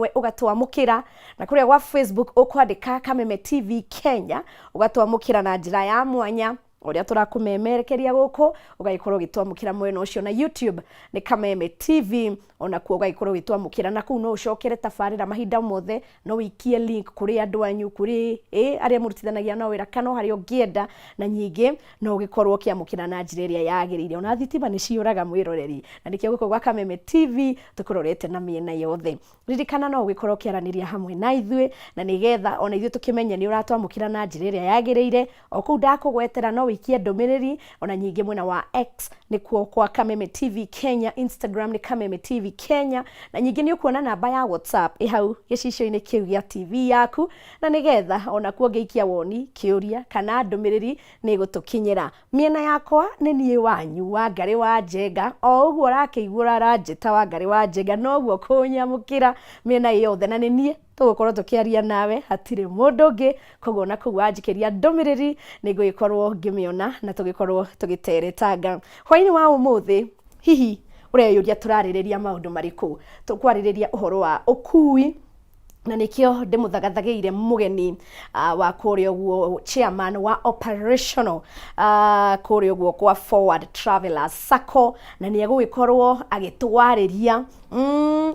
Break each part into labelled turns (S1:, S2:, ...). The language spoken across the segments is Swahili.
S1: imwe ugatwamukira na kuria gwa Facebook ukwandika Kameme TV Kenya ugatwamukira na njira ya mwanya uria turakumemerekeria guku ugaikorwo gitwamukira mwena ucio na YouTube ni Kameme TV ona kuo ugaikorwo gitwamukira na kuu no ucokere tafarira mahinda mothe no wikie link kuri andu anyu kuri aria murutithanagia na wira kana hari ungienda na nyingi no ugikorwo kiamukira na njira iria yagirire ona thitima ni ciuraga mwiroreri na nikio guko gwa Kameme TV tukurorete na miena yothe ririkana no ugikorwo kiaraniria hamwe na ithuĩ na nigetha ona ithuĩ tukimenye ni uratwamukira na njira iria yagirire oku ndakugwetera no wikie ndumiriri ona nyingi mwena wa X ni kuo kwa Kameme TV Kenya, Instagram ni Kameme TV Kenya na nyingi ni ukuona namba ya WhatsApp ihau gicicio-ini kiu gia TV yaku na nigetha ona kuo ngeikia woni kiuria kana ndumiriri ni gutukinyira miena yakwa ni nie wanyu wa Ngari wa Njenga o uguo rakeigura ranjita wa Ngari wa Njenga no guo kunyamukira miena yothe na ni nie tugukorwo tukiaria nawe hatire mundu ungi koguo na kugu anjikiria ndumiriri niguikorwo ngimiona na tugikorwo tugiteretanga hwaini wa umuthi hihi ureyuria turaririria maundu mariku tukwaririria uhoro wa ukui na nikio ndimuthagathageire mugeni wa kuria guo chairman wa operational kuria guo kwa Forward Travelers Sacco na ni egugikorwo agitwariria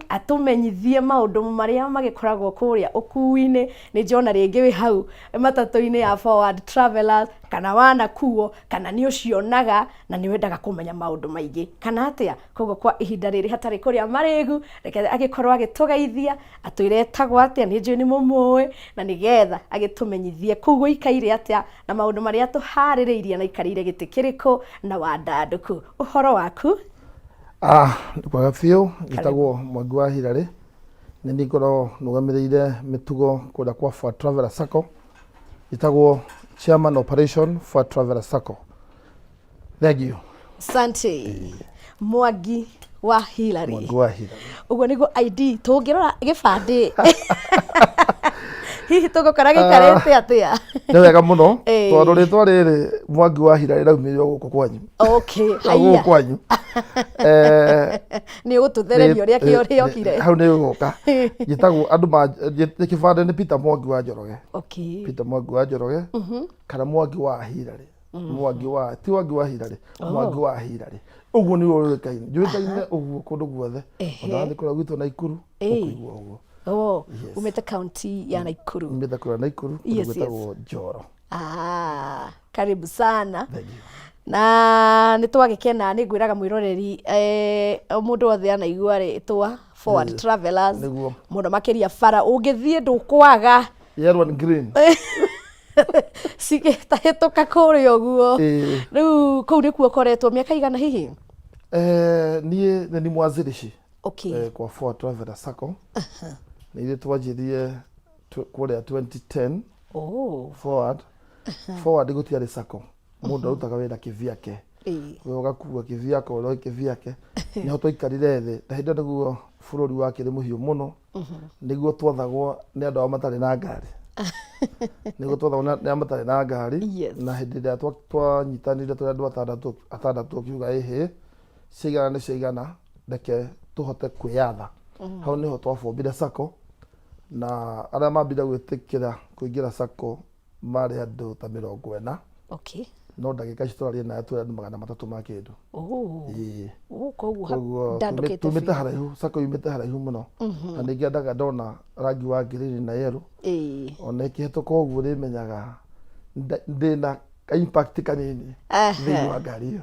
S1: atumenyithie maundu maria magikoragwo kuria ukui-ini ni jona ringi wi hau matatu-ini ya Forward Travelers kana wana kuo kana ni ucionaga na ni wendaga kumenya maundu maingi kana atia koguo kwa ihinda riri hatari kuria marigu reke agikorwo agitugeithia atwiretagwo atia ni njui ni mumwe na nigetha agitumenyithie koguo ikaire atia na maundu maria tuhaririirie na ikarire gitikiriko na wandanduku uhoro waku
S2: ndikwaga biũ gitagwo Mwangi wa Hirarĩ ni nikorwo nugamiriire mitugo kuria kwa Forward Travelers Sacco gitagwo Chairman Operation Forward Travelers Sacco. Thank you.
S1: Asante. Mwangi wa Hirarĩ.
S2: Mwangi wa Hirarĩ.
S1: Uguo niguo ID tungirora gibandi. Hihi tugukora gikarete atia?
S2: Ni wega muno tondu ritwa riri Mwangi wa Hirarĩ raumirio guku kwanyu.
S1: Okay, haya.
S2: Guku kwanyu.
S1: Ni ututhererio ria kiokire.
S2: Hau ni guka. Gitagwo andu ma kibande ni Peter Mwangi wa Njoroge.
S1: Okay.
S2: Peter Mwangi wa Njoroge. Kana Mwangi wa Hirarĩ. Mwangi wa ti Mwangi wa Hirarĩ. Mwangi wa Hirarĩ. Uguo ni urikaine. Njurikaine uguo kundu guothe. Ona thikura gwitu Naikuru. Ukuigua uguo.
S1: Umete county ya Naikuru.
S2: Umete kwa Naikuru. Gwetagwo Njoro.
S1: Karibu sana. Na nitwagikena ni ngwiraga mwiroreri mundu othe anaigua ritwa Forward Travelers muno makiria bara ungithie ndukwaga
S2: yellow and green
S1: sigitahituka kuria uguo riu kuu ni kuo koretwo miaka igana hihi
S2: nie ni mwazirishi
S1: okay
S2: kwa Forward Travelers Sacco ni ile twajirie kuria 2010 Forward gutiari Sacco mundu arutaga wira kivyake we ugakuwa kivyake oro kivyake niho twikarire thi na hindi niguo bururi wake ri muhiu muno niguo twathagwo ni andu amatari na ngari niguo twathagwo ni amatari na ngari na hindi ria twanyitanire twa andu atandatu kiuga cigana ni cigana reke tuhote kwiyatha hau niho twabombire Sacco na aria mambire gwitikira kuingira Sacco mari andu ta 40
S1: okay
S2: no ndagika citwarie na tu andu 300 ma kindu
S1: koguo ndandukite
S2: tumite haraihu Sacco yumite haraihu muno na ningiendaga ndona rangi wa green na yellow ona ikihituka uguo rimenyaga ndina impact kanini thini wa ngari iyo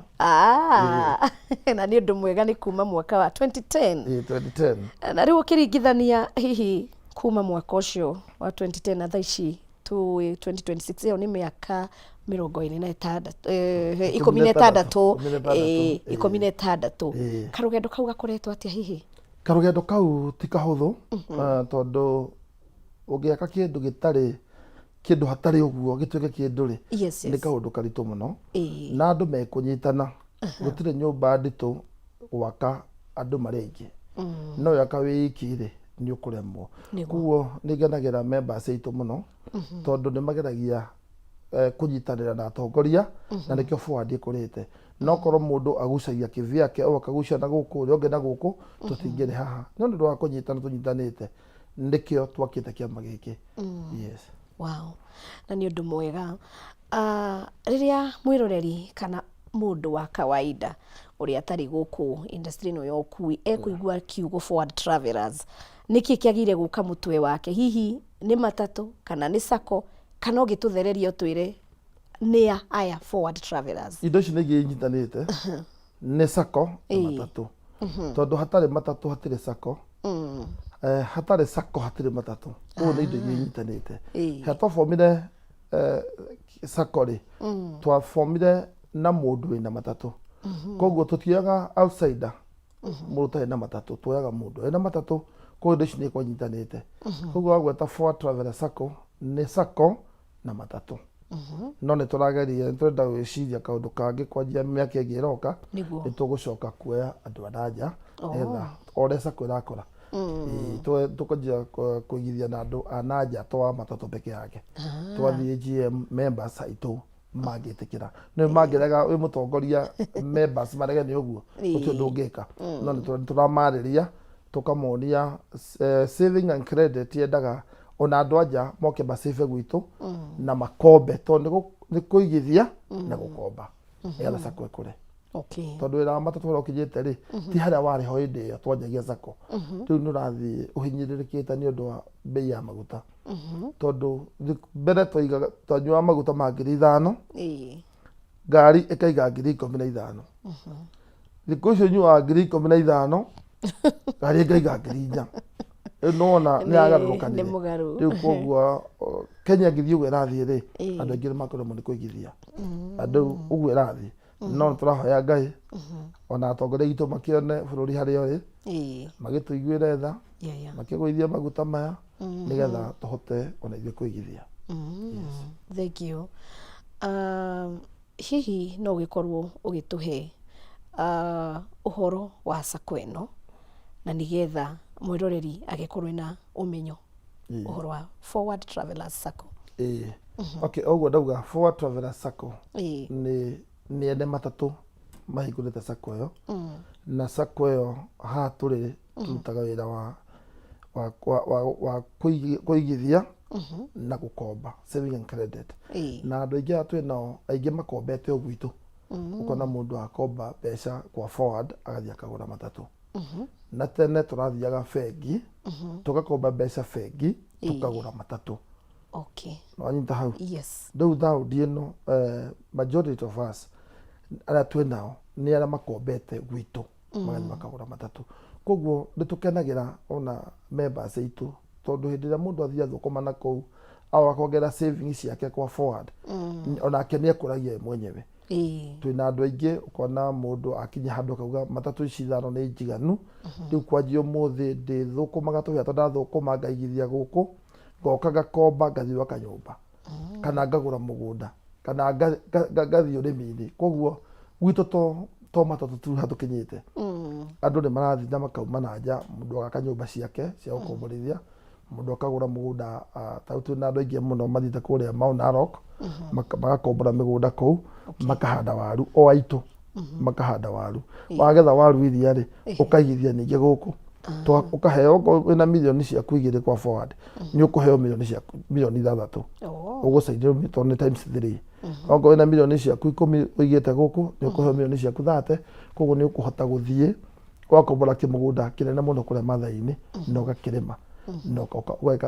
S1: na ni undu mwega ni kuma mwaka wa 2010
S2: 2010
S1: na riu ukiringithania hihi kuma mwaka ucio wa 2010 na thaici tu 2026 iyo ni miaka 16 karugendo kau gakoretwo atia hihi
S2: karugendo kau ti kahuthu tondu ungiaka kindu gitari kindu hatari uguo gituike kindu ri ni kaundu karitu muno na andu mekunyitana gutire nyumba nditu gwaka andu mareingi no yaka wiki ri ni ukuremwo kuo ningenagira members aitu muno tondu ni mageragia kunyitanira na atongoria na nikio Forward ikurite no korwo mundu agucagia kivyake o akagucia na guku ri onge na guku tutingire haha no ndu wa kunyitana tunyitanite ndikio twakite kiama giki. Yes.
S1: Wow. Na ni undu mwega. Riria mwiroreri kana mundu wa kawaida uria atari guku industry no yo kui ekuigua kiugo Forward Travellers, niki kiagire guka mutwe wake? Hihi ni matatu kana ni sako kana ugituthereria utwire nia aya Forward Travellers?
S2: Indo ici nĩ inyitanĩte nĩ sako na matatu, tondu hatari matatu hatire sako, hatari sako hatire matatu, ũguo nĩ indo inyitanĩte. He twafomire sako ri twafomire na mũndũ wĩna matatu, koguo tũtioyaga outsider mũndũ ũtarĩ na matatu, tuoyaga mũndũ ena matatu, koguo indo ici nĩ inyitanĩte. Koguo wagweta Forward Travellers Sacco nĩ sako na matatu. No nĩ tũrageria nĩ tũrenda gwĩciria kaũndũ kangĩ kwanjia mĩaka ĩngĩ ĩroka, nĩ tũgũcoka kuoya andũ a nanja etha ũrĩa sako ĩrakora tũkanjia kũigithia na andũ a nanja to wa matatũ peke yake, twathiĩ AGM members aitũ mangĩtĩkĩra. Nĩ mangĩrega wĩ mũtongoria members marege nĩ ũguo ũcio ndũngĩka, no nĩ tũramarĩria tũkamonia saving and credit yendaga ona andũ anja moke masave gwitũ na makombe, tondũ nĩ kũigithia na gũkomba etha sako ĩkũre. Tondũ wĩra wa matatũ ũrĩa ũkinyĩte rĩ, ti harĩa warĩ ho hĩndĩ ĩyo twanjagia sako. Rĩu nĩ ũrathiĩ ũhinyĩrĩrĩkĩte nĩ ũndũ wa bei ya maguta, tondũ mbere twanyuaga maguta ma 5,000 ngari ĩkaiga 15,000, thikũ icio nyuaga 15,000 ngari ĩkaiga 4,000. Rĩu nona nĩ yagarũrũkanire rĩu, koguo Kenya ngithiĩ ũguo ĩrathiĩ rĩ, andũ aingĩ nĩ makorwo nĩ kũigithia, andũ ũguo ĩrathiĩ. No tũrahoya Ngai ona atongoria aitũ makĩone bũrũri harĩa ũrĩ, magĩtũiguĩre tha, makĩgũithia maguta maya nĩgetha tũhote ona ithuĩ kũigithia.
S1: Thank you. Hihi no ũgĩkorwo ũgĩtũhe ũhoro wa sako ĩno na nĩgetha mwĩroreri agĩkorwo na ũmenyo ũhoro wa Forward Travellers Sacco?
S2: Okay, ũguo ndauga Forward Travellers Sacco nĩ ene matatũ mahingũrĩte sako ĩyo, na sako ĩyo haha tũrĩ tũrutaga wĩra wa kũigithia na gũkomba, saving and credit. Na andũ aingĩ twĩ nao aingĩ makombete o gwitũ, ũkona mũndũ akomba mbeca kwa Forward agathiĩ akagũra matatũ. Na tene tũrathiaga bengi tũgakomba mbeca bengi tũkagũra matatũ. No anyita hau? Rĩu thaũndi ĩno majority of us arĩa twĩ nao nĩ arĩa makombete gwitũ magathiĩ makagũra matatũ. Koguo nĩ tũkenagĩra ona members aitũ, tondũ hĩndĩ ĩrĩa mũndũ athiĩ athũkũma na kũu au akongerera savings ciake kwa Forward, onake nĩ ekũragia mwenyewe. Twĩna andũ aingĩ ũkona mũndũ akinya handũ akauga matatũ ici 5 nĩ njiganu, rĩu kwanjia ũmũthĩ ndĩthũkũmaga tũhĩa tondũ ndathũkũma ngaigithia gũkũ, ngoka ngakomba ngathiĩ gwaka nyũmba, kana ngagũra mũgũnda, kana ngathiĩ ũrĩmi-inĩ. Koguo gwitũ to matatũ tu hatũkinyĩte, andũ nĩ marathiĩ na makauma na nja, mũndũ agaka nyũmba ciake cia gũkomborithia, mũndũ akagũra mũgũnda. Ta twĩna andũ aingĩ mũno mathiĩte kũrĩa Mount Narok magakombora mĩgũnda kũu, makahanda waru o aitũ, makahanda waru. Wagetha waru iria rĩ, ũkaigithia ningĩ gũkũ, ũkaheo wĩna milioni ciaku 2 kwa Forward, nĩ ũkũheo milioni 6 ũgũcenjio tondũ nĩ times 3. Okorwo wĩna milioni ciaku 10 ũigĩte gũkũ, nĩ ũkũheo milioni ciaku 30. Koguo nĩ ũkũhota gũthiĩ ũgakombora kĩmũgũnda kĩnene mũno kũrĩa mathai-inĩ na ũgakĩrĩma, na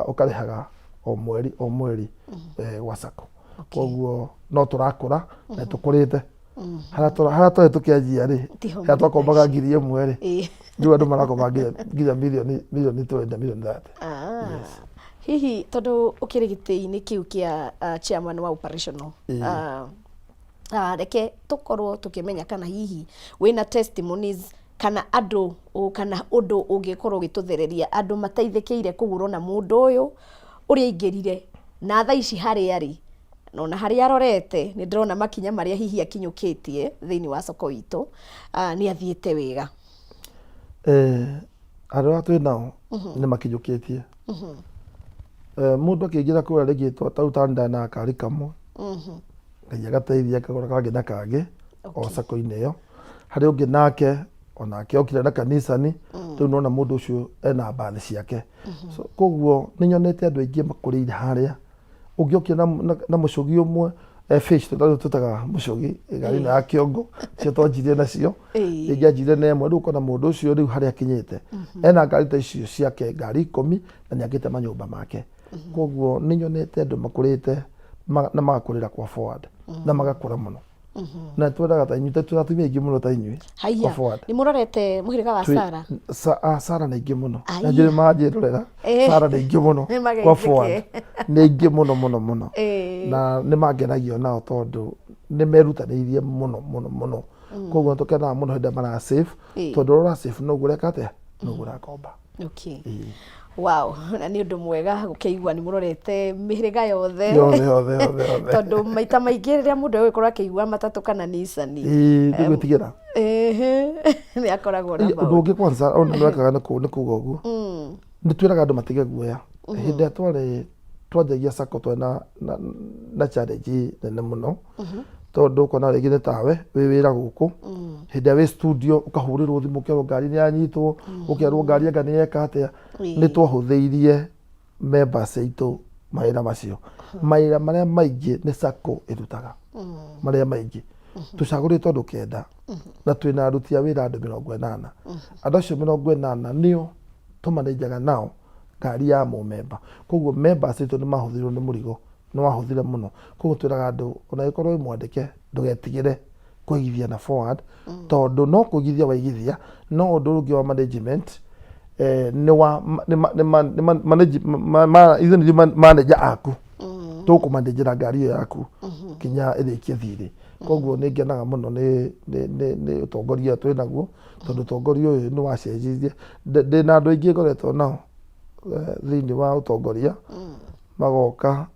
S2: ũkarĩhaga o mweri gwa sako. Koguo no tũrakũra na tũkũrĩte harĩa twarĩ tũkĩanjia rĩ, harĩa twakombaga 1,000 rĩ, rĩu andũ marakomba nginya milioni 20, milioni 30.
S1: Hihi tondũ ũkĩrĩ gĩtĩ-inĩ kĩu kĩa chairman wa operational, reke tũkorwo tũkĩmenya kana hihi wĩna testimonies kana andũ kana ũndũ ũngĩkorwo ũgĩtũthereria andũ mateithĩkĩire kũgũrwo na mũndũ ũyũ ũrĩa aingĩrire na thaa ici harĩa arĩ, na harĩa arorete nĩ ndĩrona makinya marĩa hihi akinyũkĩtie thĩinĩ wa sako itũ, nĩ athiĩte wega.
S2: Andũ arĩa twĩ nao nĩ makinyũkĩtie. Mũndũ akĩingĩra kũrĩa rĩngĩ tau tanda na kari kamwe, Ngai agateithia akagũra kangĩ na kangĩ o sako-inĩ ĩyo. Harĩ ũngĩ nake onake okire na kanisani riu nona mundu ucio ena bathi ciake so koguo ninyonete andu aingi makurire haria ungiokia na mucogi umwe fish tutaga mucogi gari na kiongo cio twanjirie nacio ingianjire na emwe riu kona mundu ucio riu haria akinyite ena ngari ta icio ciake ngari 10 na niakite manyumba make koguo ninyonete andu makurite na magakurira kwa forward na magakura muno na twendaga ta inyuĩ tũratumia aingĩ mũno ta inyuĩ
S1: haiya nĩ mũrorete mũhĩrĩga wa Sara
S2: Sara nĩ aingĩ mũno na njũĩ manjĩrorera Sara nĩ aingĩ mũno kwa forward nĩ aingĩ mũno mũno mũno na nĩ mangenagio nao tondũ nĩ merutanĩirie mũno koguo tũkenaga mũno hĩndĩ mara save tondũ ũrora save no ũreka atĩa no ũrakomba
S1: wow na nĩ ũndũ mwega gũkĩigua nĩ mũrorete mĩhĩrĩga yothe tondũ maita maingĩ rĩrĩa mũndũ agĩkorwo akĩigua matatũ kana Nissan
S2: ndĩgwĩtigĩra
S1: nĩ akoragwo na
S2: ũndũ ũngĩ kwanza ona nĩwekaga nĩ kuuga ũguo nĩ twĩraga andũ matige guoya hĩndĩ ĩrĩa twanjagia sacco twena na challenge nene mũno tondu ukona rĩngĩ nĩ tawe wĩ wĩra gũkũ hĩndĩ wĩ studio ũkahũrĩrwo thimũ ũkerwo ngari nĩ yanyitwo ũkerwo ngari anga nĩ yeka atĩa nĩ twahũthĩirie members aitũ mawĩra macio mawĩra marĩa maingĩ nĩ sacco ĩrutaga marĩa maingĩ tũcagũrĩtwo andũ 9 na twĩna aruti a wĩra andũ 80 andũ acio 80 nĩo tũmanenjaga nao ngari ya mũmemba koguo members aitũ nĩ mahũthĩrwo nĩ mũrigo no wahũthire mũno koguo twĩraga andũ ona ĩkorwo wĩ mwandĩke ndũgetigĩre kũigithia na forward tondũ no kũigithia waigithia no ũndũ ũngĩ wa management nĩ wa manager aku tũkũmanĩnjĩra ngari ĩyo yaku kinya ĩrĩkie thirĩ koguo nĩ ngenaga mũno nĩ ũtongoria twĩ naguo tondũ ũtongoria ũyũ nĩ wacenjirie ndĩna andũ aingĩ ngoretwo nao thĩinĩ wa ũtongoria magoka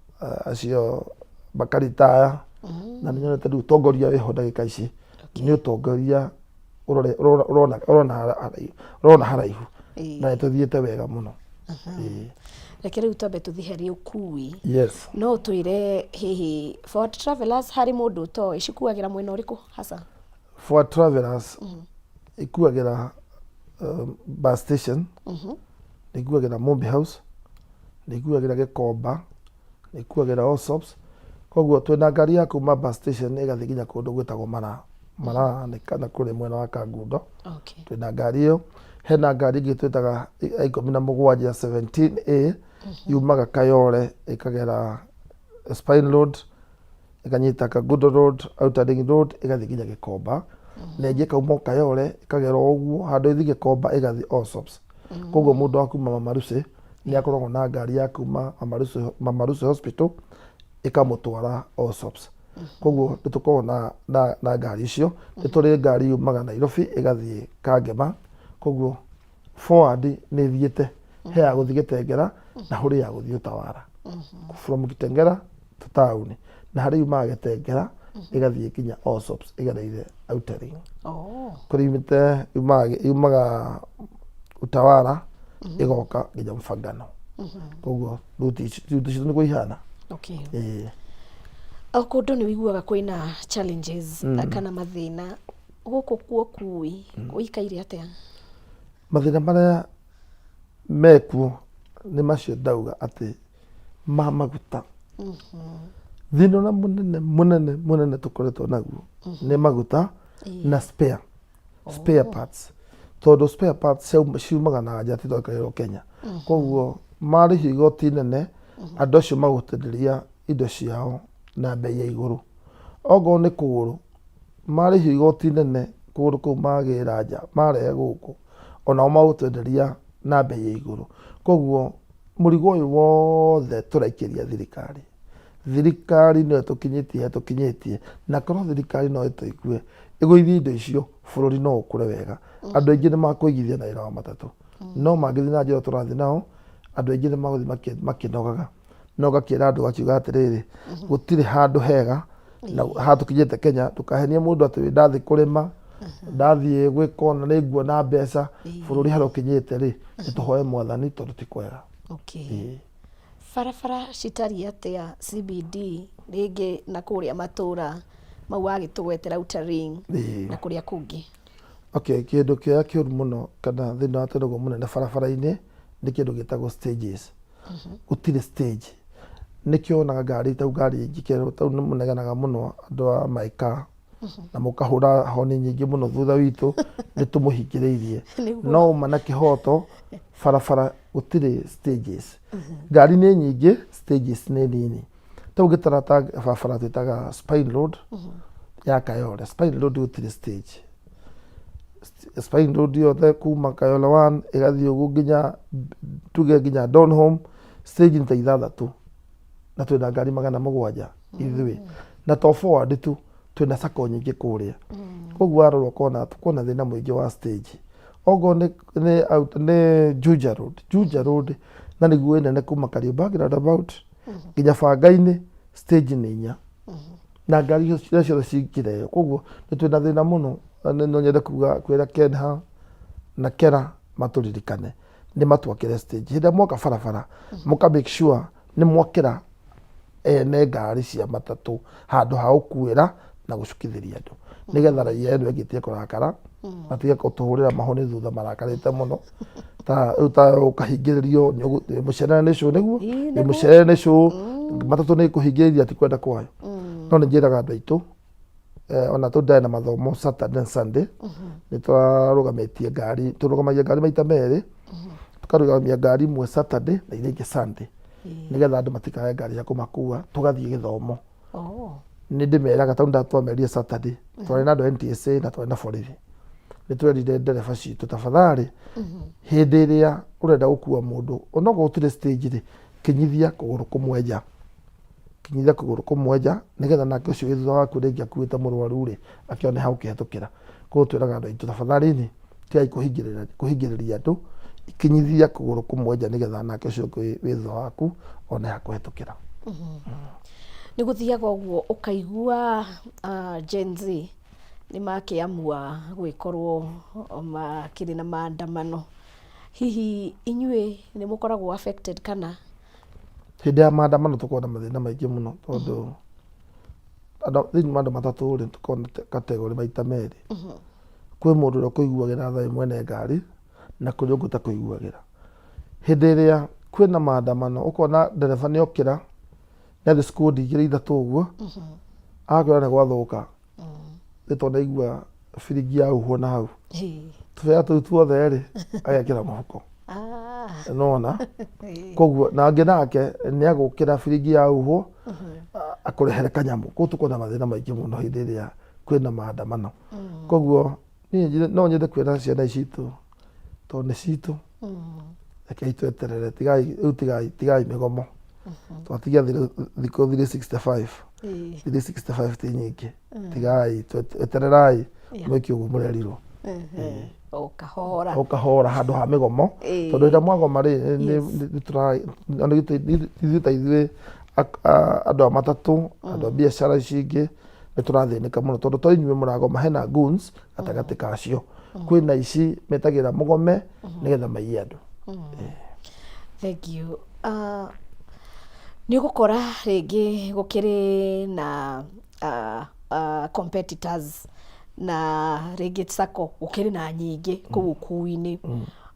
S2: acio makaritaya na nĩnyonete rĩu ũtongoria wĩho ndagĩka ici nĩ ũtongoria ũrona haraihu na nĩtũthiĩte wega mũno
S1: reke rĩu twambe tũthiĩ harĩ ũkui no ũtwĩre hihi Forward Travellers harĩ mũndũ ũtoĩ cikuagĩra mwena ũrĩkũ hasa
S2: Forward Travellers ikuagĩra bus station nĩ ikuagĩra Mombi House nĩ ikuagĩra Gĩkomba nĩ ikuagĩra Allsops koguo twĩna ngari ya kuma bus station ĩgathiĩ nginya kũndũ gwĩtagwo Marara na kũrĩ mwena wa Kangundo twĩna ngari ĩyo hena ngari ĩngĩ twĩtaga 17 17A yumaga Kayole ĩkagera Spine Road ĩkanyita Kagundo Road Outer Ring Road ĩgathiĩ nginya Gĩkomba na ĩngĩ kauma Kayole ĩkagera ũguo handũ ĩthiĩ Gĩkomba ĩgathiĩ Allsops koguo mũndũ wa kuma Mama Lucy nĩ akoragwo na ngari ya kuma Mama Lucy Hospital ikamutwara Allsops koguo nĩtũkoragwo na ngari icio nĩ tũrĩ ngari yumaga Nairobi ĩgathiĩ Kangema koguo forward nĩ thiĩte he ya gũthiĩ Gĩtengera na hũrĩ ya gũthiĩ Utawara from Gĩtengera to town na harĩ yumaga Gĩtengera ĩgathiĩ kinya Allsops ĩgereire Outer Ring kũrĩmĩte yumaga Utawara ĩgoka nginya Mfangano koguo ruti icio nĩguo ihana
S1: kũndũ nĩ wĩiguaga kwĩna challenges kana mathĩna gũkũ kwa ũkui ũikaire atĩa
S2: mathĩna marĩa mekuo nĩ macio ndauga atĩ ma maguta thĩna ũrĩa mũnene tũkoretwo naguo nĩ maguta na spare parts tondũ spare parts ciumaga na nja titoĩkaĩrwo Kenya koguo marĩhio igoti nene andũ acio magũtenderia indo ciao na bei ya igũrũ okorwo nĩ kũgũrũ marĩhio igoti nene kũgũrũ kũu magĩra nja marehe gũkũ onao magũtwenderia na bei ya igũrũ koguo mũrigo ũyũ wothe tũraikĩria thirikari nĩyo tũkinyĩtie na korwo thirikari no ĩtũigue ĩgũithie indo icio bũrũri no ũkũre wega andũ aingĩ nĩ makũigithia na wĩra wa matatũ no mangĩthiĩ na njĩra tũrathiĩ nao andũ aingĩ nĩ magũthiĩ makĩnogaga no gakĩra andũ gakiuga atĩrĩrĩ gũtirĩ handũ hega na hatũkinyĩte Kenya ndũkahenie mũndũ atĩ ndathiĩ kũrĩma ndathiĩ gwĩkona nĩ nguona mbeca bũrũri harĩa ũkinyĩte rĩ nĩtũhoe Mwathani tondũ ti kwega
S1: barabara citariĩ atĩa CBD rĩngĩ na kũrĩa matũra mau agĩtũgwetera Outer Ring na kũrĩa kũngĩ
S2: Okay, kindu kia kiuru muno kana thina wa tenogo munene barabara-ini ni kindu gitagwo stages. Gutire stage nikio onaga ngari tau ngari njikero tau ni muneganaga muno andu a maika na mukahura honi nyingi muno thutha witu ni tumuhingiriirie no uma na kihoto barabara gutire stages. Ngari ni nyingi, stages ni nini. Tau gitarata barabara twitaga Spine Road ya Kayole. Spine Road gutire stage. Spine Road yothe kuma Kayole 1 igathii ugu nginya tuge nginya Donholm, stage ni ta 6 na twina ngari 700 ithui na to forward tu twina sako nyingi kuria. Koguo arorwo kona thina mwingi wa stage. Ogo ni Juja Road na niguo nene kuma Kariobangi roundabout nginya Banga-ini, stage ni 4 na ngari ciothe ciingire. Koguo ni twina thina muno. No nyende kuga kwira Kenha na Kera maturirikane ni matwakire stage. Hinda mwaka barabara muka make sure ni mwakira ene ngari cia matatu handu ha ukuira na gucukithiria andu nigetha raia eno ingitie kurakara matige kutuhurira mahoni thutha marakarite muno ta ukahingiririo ni mucerere ni show niguo ni mucerere ni show matatu ni kuhingiriria ti kwenda kwayo. No ni njiraga andu aitu ona tudai na mathomo Saturday and Sunday ni twarugametie ngari turugamagia ngari maita meri tukarugamia ngari mwe Saturday na ile ingi Sunday nigetha andu matikae ngari ya kumakua tugathie githomo. Ni ndimeraga tau ndatwameria Saturday twari na andu NTSA na twari na borithi ni twerire ndereba citu tafadhali hindi iria urenda gukua mundu onogo utire stage ri kinyithia kuguru kumweja nigetha nake ucio thutha waku ringi akuite murwaru ri akione hau kihetukira. Koguo twiraga andu aitu tafadhali ni tigai kuhingiriria andu ikinyithia kuguru kumweja nigetha nake ucio wi thutha waku one ha kuhetukira.
S1: Ni guthiaga uguo ukaigua Gen Z ni makiamua gwikorwo makiri na maandamano. Hihi inyue ni mukoragwo affected kana
S2: hindi ya maandamano tukona mathina maingi muno tondu thiini andu matatu ri tukona category maita meri. Kwi mundu uria kuiguagira thai mwene ngari na kuri ungu ta kuiguagira. Hindi iria kwina maandamano ukona ndereba ni okira nathi squad igiri ithatu uguo akwira ni gwathuka tondu aigua biringi ya uhuo na hau tubea tuu tuothe ri agekira muhuko. Nona koguo na angi nake ni agukira biringi ya uhuo akurehere kanyamu. Koguo tukona mathina maingi muno hindi iria kwina maandamano. Koguo no nyende kwira ciana citu tondu ni citu rekei tweterere tigai migomo twatigia thikũ 365 ti nyingĩ tigai twetererai mwĩke ũguo mũrerirwo ukahora handu ha migomo tondu ita mwagoma ri ithuĩ ta ithuĩ andu a matatu andu a biacara ici ingĩ ni turathinika muno tondu to inyuĩ mũragoma hena goons gatagati kacio. Kwina ici metagira mugome nigetha maiye andu.
S1: Thank you. Ni gukora ringi gukiri na competitors na ringi sako gukiri na nyingi kuu kuini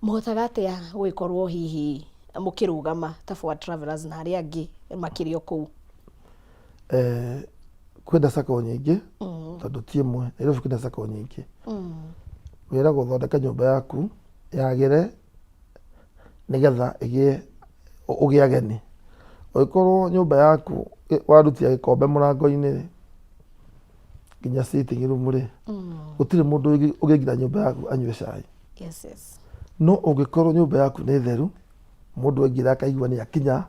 S1: muhotaga atia gwikorwo hihi mukirugama ta for travelers na aria angi makirio kuu?
S2: Kwina sako nyingi tondu ti imwe Nairobi kwina sako nyingi. Wira guthondeka nyumba yaku yagire nigetha ugie ageni. Oikorwo nyumba yaku warutia gikombe murango-ini nginya sitting room ri gutire mundu ugingira nyumba yaku anyue cai. No ungikorwo nyumba yaku ni theru mundu aingira akaigua ni akinya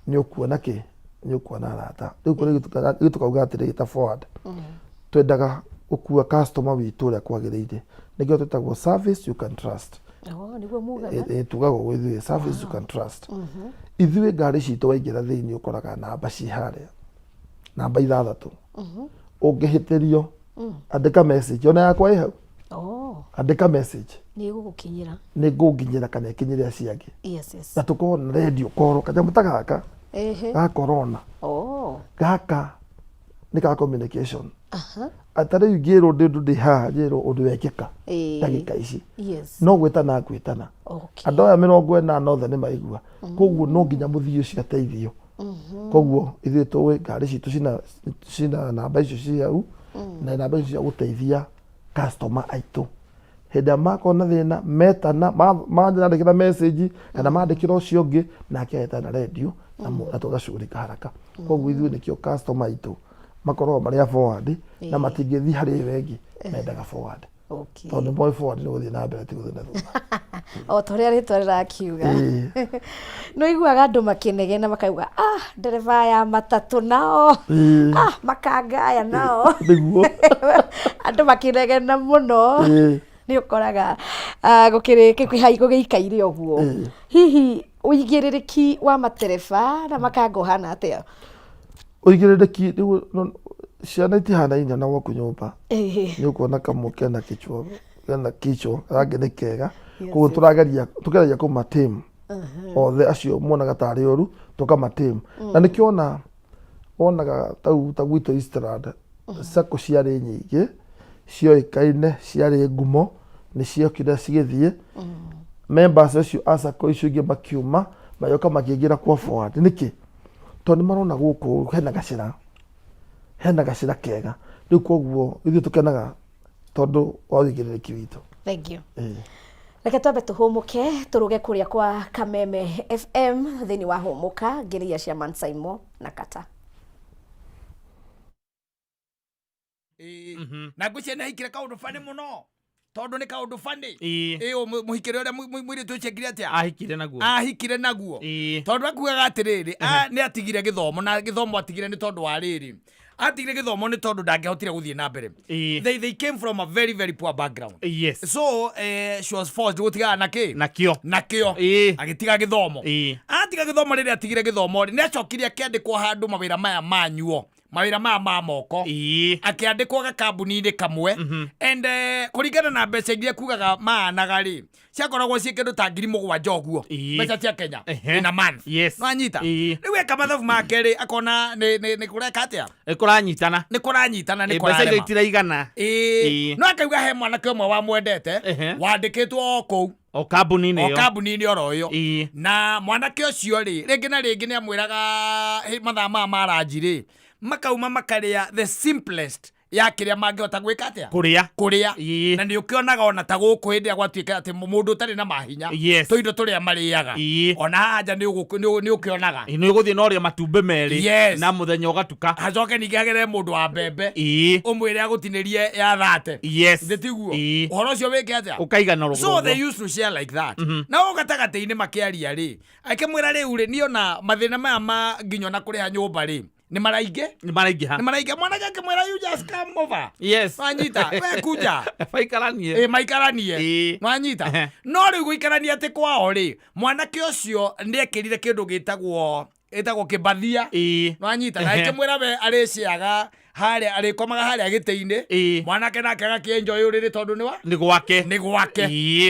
S2: ni ukuona ki ni ukuona arata. Riu kuri tukauga atiri ta forward twendaga ukua customer witu uria kwagiriire nigio twitagwo service you can trust.
S1: Niguo muga
S2: tugagwo gwithuĩ service you can trust. Ithuĩ ngari citu waingira thiini ukoraga namba ci haria namba 6 ungihitirio andika message ona yakwa i hau andika message
S1: ni
S2: gugukinyira kana ikinyire acia angi. Na tukorwo na radio call kanyamu ta gaka ga corona gaka ni ka communication atari ngiro ndi ha ngiro undu wekeka ndagika ici no gwitana gwitana andu aya 40 othe ni maigua koguo no nginya muthio ciateithio koguo ithuĩ tũĩ ngari citũ cina namba icio cia hau na namba icio cia gũteithia customer aitũ hĩndĩ ĩrĩa makona thĩna metana mandĩkĩra message kana mandĩkĩra ũcio ũngĩ nake etana radio na tũgacugurika haraka koguo ithuĩ nĩkĩo customer aitũ makorwo marĩa forward na matingĩthiĩ harĩ wengi mendaga forward tondũ boy forward nĩ gũthiĩ na mbere ti gũthiĩ na thutha
S1: o torĩa rĩtwa rĩrakiuga no iguaga andũ makĩnegena makauga ndereba ya matatũ nao makanga aya nao
S2: nĩguo
S1: andũ makĩnegena mũno nĩ ũkoraga gũkĩrĩ gũgĩikaire ũguo hihi ũigĩrĩrĩki wa matereba na makanga ũhana atĩa
S2: ũigĩrĩrĩki ciana itihanaine na gwaku nyũmba nĩ ũkuona kamwe kena kichwa rangi nĩ kega koguo tũkeragia kũmatĩmu othe acio monaga tarĩ ũru tũkamatĩmu na nĩkĩo wonaga ta gwitũ Eastland sacco ciarĩ nyingĩ cioĩkaine ciarĩ ngumo nĩ ciokire cigĩthiĩ members acio a sacco icio ingĩ makiuma mayoka makĩingĩra kwa forward nĩkĩ tondũ marona gũkũ hena gacĩra kega rĩu koguo ithuĩ tũkenaga tondũ wa wĩigĩrĩrĩki witũ.
S1: Thank you. Reke twambe tũhũmũke tũrũge kũrĩa kwa Kameme FM thĩinĩ wa hũmũka ngĩrĩia cia Mansaimo na Kata.
S3: Na ngũcia nĩ hikire kaũndũ fani mũno tondũ nĩ kaũndũ fani mũhikire ũrĩa mũirĩtu ũcio ekire atĩa ahikire naguo tondũ akugaga atĩrĩrĩ nĩ atigire gĩthomo na gĩthomo atigire nĩ tondũ wa rĩrĩ atigire gĩthomo nĩ tondũ ndangĩhotire gũthiĩ na mbere they came from a very very poor background so she was forced gũtiga nakĩo agĩtiga gĩthomo atiga gĩthomo rĩrĩa atigire gĩthomo nĩ acokire akĩandĩkwo handũ mawĩra maya manyuo mawĩra maya ma moko akĩandĩkwo gakambuni-inĩ kamwe and kũringana na mbeca iria kugaga maanaga rĩ ciakoragwo ciĩ kĩndũ ta 7,000 ũguo mbeca cia Kenya in a month no anyita rĩu eka mathabu make rĩ akona nĩ kũreka atĩa nĩ kũranyitana nĩ
S4: mbeca iria itiraigana
S3: no akauga he mwanake ũmwe wamwendete wandĩkĩtwo kũu
S4: o kambuni-inĩ
S3: oro ũyũ na mwanake ũcio rĩ rĩngĩ na rĩngĩ nĩ amwĩraga mathaa maya ma ranji rĩ makauma makarĩa the simplest ya kĩrĩa mangĩhota gwĩka atĩa kũrĩa na nĩ ũkĩonaga ona ta gũkũ hĩndĩ ĩrĩa gwatuĩka atĩ mũndũ ũtarĩ na mahinya tũindo tũrĩa marĩaga ona haja nĩ ũkĩonaga
S4: nĩ ũgũthiĩ na ũrĩa matumbĩ merĩ na mũthenya ũgatuka
S3: hacoke ningĩ hagerere mũndũ wa mbembe ũmwĩre agũtinĩrie ya 30 ndĩtiguo ũhoro ũcio wĩke atĩa
S4: ũkaigana
S3: so they used to share like that na gatagatĩ-inĩ makĩaria rĩ akĩmwĩra rĩu rĩ niĩ ona mathĩna maya ma nginya na kũrĩha nyũmba rĩ nĩ maraingĩ mwanake akĩmwĩra you just come over wanyita we kuja maikaranie wanyita no rĩu gũikarania atĩ kwao rĩ mwanake ũcio nĩ ekĩrire kĩndũ gĩtagwo kĩbathia wanyita na akĩmwĩra we arĩciaga harĩa arĩkomaga harĩa gĩtĩ-inĩ mwanake nake agakĩenjoy ũrĩrĩ tondũ nĩ gwake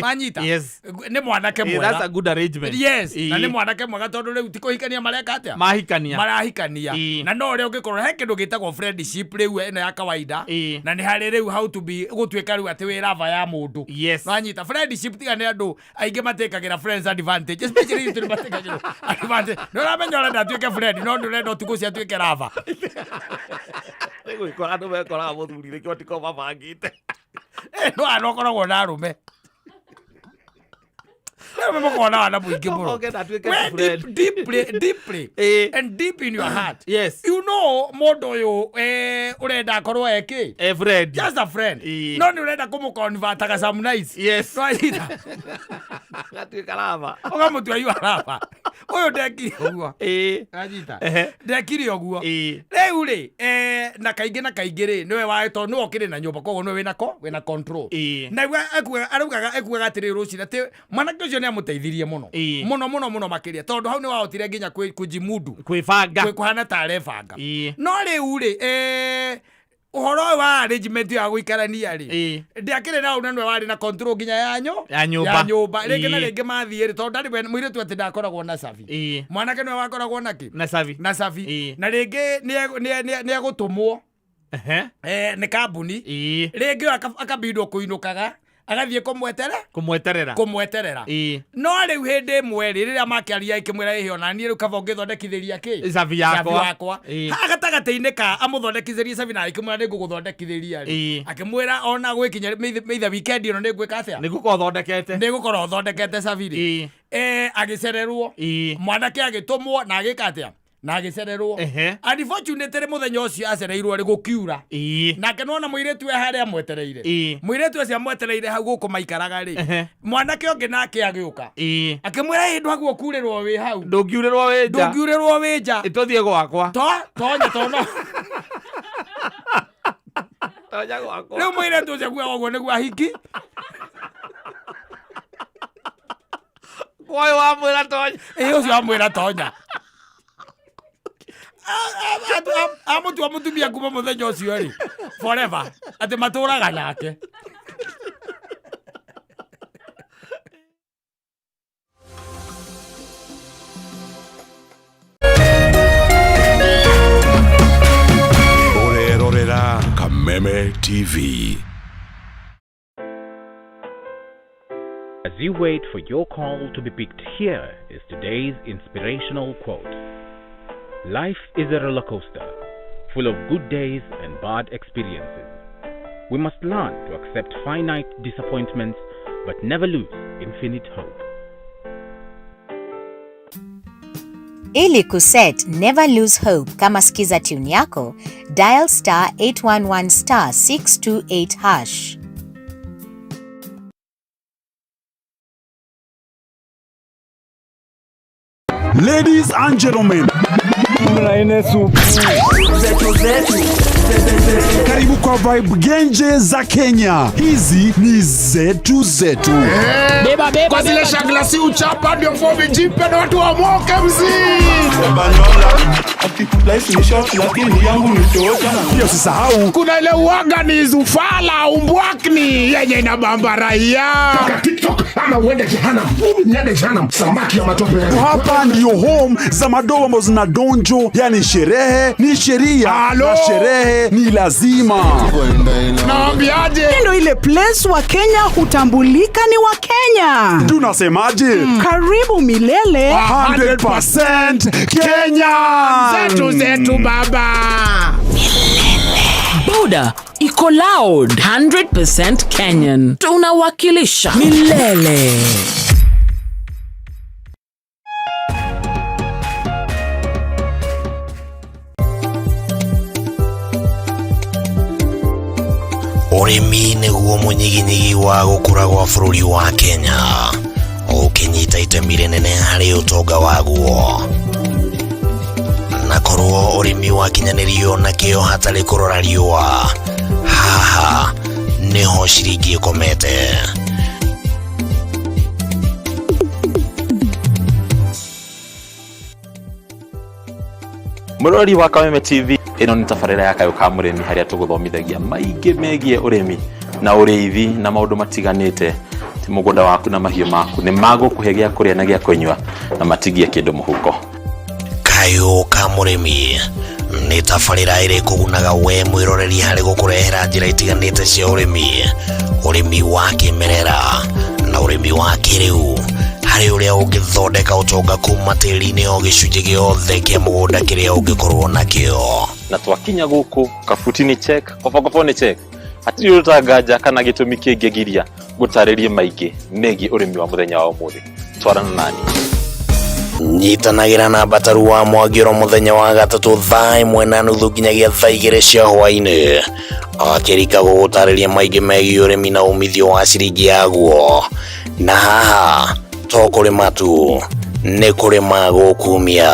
S3: wanyita nĩ mwanake mwega
S4: that's a good arrangement
S3: na nĩ mwanake mwega tondũ rĩu ti kũhikania mareka atĩa marahikania na no ũrĩa ũngĩkorwo he kĩndũ gĩtagwo friendship rĩu ĩno ya kawaida na nĩ harĩ rĩu how to be gũtuĩka rĩu atĩ wĩ rava ya mũndũ wanyita friendship tiga nĩ andũ aingĩ matekagĩra friends advantage especially you tũrĩ matekagĩra advantage nĩ ũramenya ũrenda atuĩke friend no ndũrenda ũtukũ cia atuĩke rava
S4: gwĩkora andũ mekoraga mũthuri rĩkĩo tiko mabangĩte
S3: no anokoragwo na arũme mokona wana mũingĩ mũno deeply and deep in your heart you know mũndũ ũyũ ũrenda akorwo friend just a friend no nĩ ũrenda kũmũconvertaga some nice
S4: gatuĩka rava
S3: ũkamũtua you rava ũyũ ndekire ũguo rĩu rĩ na kaingĩ rĩ nĩwe waĩtwo nĩwe ũkĩrĩ na nyũmba koguo nĩwe wĩna control na araugaga ekuaga atĩrĩ rũciinĩ atĩ mwanake ũcio nĩ amũteithirie mũno makĩria tondũ hau nĩ wahotire nginya kũjimundu kwĩhana ta arebanga no rĩu rĩ ũhoro wa arrangement ya gũikarania rĩ ndĩakĩrĩ na ũna nĩwe warĩ na control nginya ya nyũmba rĩngĩ na rĩngĩ mathiĩ rĩ tondũ ndarĩ mũirĩtu atĩ ndakoragwo na cabi mwanake nĩwe wakoragwo na cabi na rĩngĩ nĩ egũtũmwo nĩ kambuni rĩngĩ akabindwo kũinũkaga agathiĩ kũmweterera no rĩu hĩndĩ ĩmwe rĩrĩa makĩaria ikĩmwĩra ĩhĩ ona niĩ rĩu kaba ũngĩthondekithĩria kĩ
S4: cabi yakwa
S3: ha gatagatĩ-inĩ ka amũthondekithĩrie cabi na ikĩmwĩra nĩngũgũthondekithĩria akĩmwĩra ona gwĩkinya meitha weekend ĩno nĩngwĩka atĩa nĩngũkorwo thondekete cabi rĩ agĩcererwo mwanake agĩtũmwo na agĩka atĩa na agĩcererwo unfortunately mũthenya ũcio acereirwo rĩ gũkiura nake nona mũirĩtu harĩa amwetereire mũirĩtu ũcio amwetereire hau gũkũ maikaraga rĩ mwanake ũngĩ nake agĩũka akĩmwĩra hĩndũ haguo kurĩrwo wĩ hau ndũngiurĩrwo wĩ nja
S4: tũthiĩ gwakwa
S3: tonya tono rĩu mũirĩtu ũcio kuga ũguo nĩguo ahiki
S4: ũyũ wamwĩra tonya
S3: ũcio wamwĩra tonya amũtua mũtumia kuma mũthenya ũcio rĩ forever atĩ matũraga nake
S5: Urerorera Kameme TV.
S6: As you wait for your call to be picked, here is today's inspirational quote. Life is a roller coaster, full of good days and bad experiences. We must learn to accept finite disappointments, but never lose infinite hope.
S7: Ili kuset never lose hope kama skiza tune yako, dial star 811 star 628 hash.
S5: Ladies and gentlemen, karibu kwa vibe genje za Kenya. Hizi ni zetu.
S8: Beba kwa zile shaglasi uchapa ndio fomi jipe na watu wa moke
S5: Pia usisahau
S8: kuna ile uaga ni zufala umbwakni yenye inabamba raia TikTok ama uende jehanamu samaki ya matope.
S5: Hapa ndio home za madogo ambazo zinadonjo, yani sherehe ni sheria na sherehe ni lazima.
S8: Naambiaje?
S9: Ndio ile place wa Kenya hutambulika ni wa Kenya.
S5: Tunasemaje?
S9: Karibu milele
S5: 100% Kenya.
S8: Zetu baba.
S10: Buda iko loud 100% Kenyan. Tunawakilisha milele.
S11: Ũrĩmi nĩguo mũnyiginyigi wa gũkũra gwa bũrũri wa Kenya, ũkĩnyita itemi rĩnene harĩ ũtonga waguo. Na korwo ũrĩmi wakinyanĩrio na kĩo hatarĩ kũrora riũa, haha nĩho ciringi ĩkomete.
S12: Mũrori wa Kameme TV, ĩno nĩ tabarĩra ya Kayũ ka mũrĩmi harĩa tũgũthomithagia maingĩ megiĩ ũrĩmi na ũrĩithi na maũndũ matiganĩte. Ti mũgũnda waku na mahiũ maku nĩ magũkũhe gĩa kũrĩa na gĩa kũnyua na matigie kĩndũ mũhuko.
S11: Kayũ ka mũrĩmi nĩ tabarĩra ĩrĩa ĩkũgunaga we mwĩroreri harĩ gũkũrehera njĩra itiganĩte cia ũrĩmi wa kĩmerera na ũrĩmi wa kĩrĩu, harĩ ũrĩa ũngĩthondeka ũtonga kuma tĩri-inĩ o gĩcunjĩ gĩothe kĩa mũgũnda kĩrĩa ũngĩkorwo nakĩo.
S12: Na twakinya gũkũ kabuti-inĩ check, kobo-kobo-nĩ check, hatirĩ ũtanganja kana gĩtũmi kĩngĩgiria gũtarĩrie maingĩ megiĩ ũrĩmi wa mũthenya wa ũmũthĩ. Twarana nani.
S11: Nyitanagĩra na Bataru wa Mwagĩro mũthenya wa gatatũ thaa 1:30 nginyagia thaa 2 cia hwaĩ-inĩ, akĩrika gũgũtarĩria maingĩ megiĩ ũrĩmi na umithio wa ciringi yaguo. Na haha to kũrĩma tu, nĩ kũrĩma gũkumia.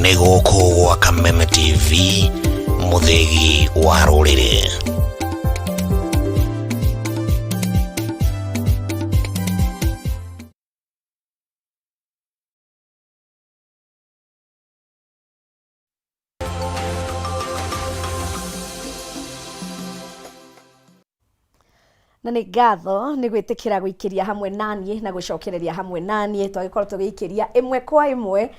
S11: Nĩ gũkũ gwa Kameme TV, mũthĩgi wa rũrĩrĩ.
S1: na nä ngatho nä gwä tä kä ra gå ikä hamwe naniä na gå cokereria hamwe naniä twagä korwo tå gä ikä ria ä mwe kwa ä mwe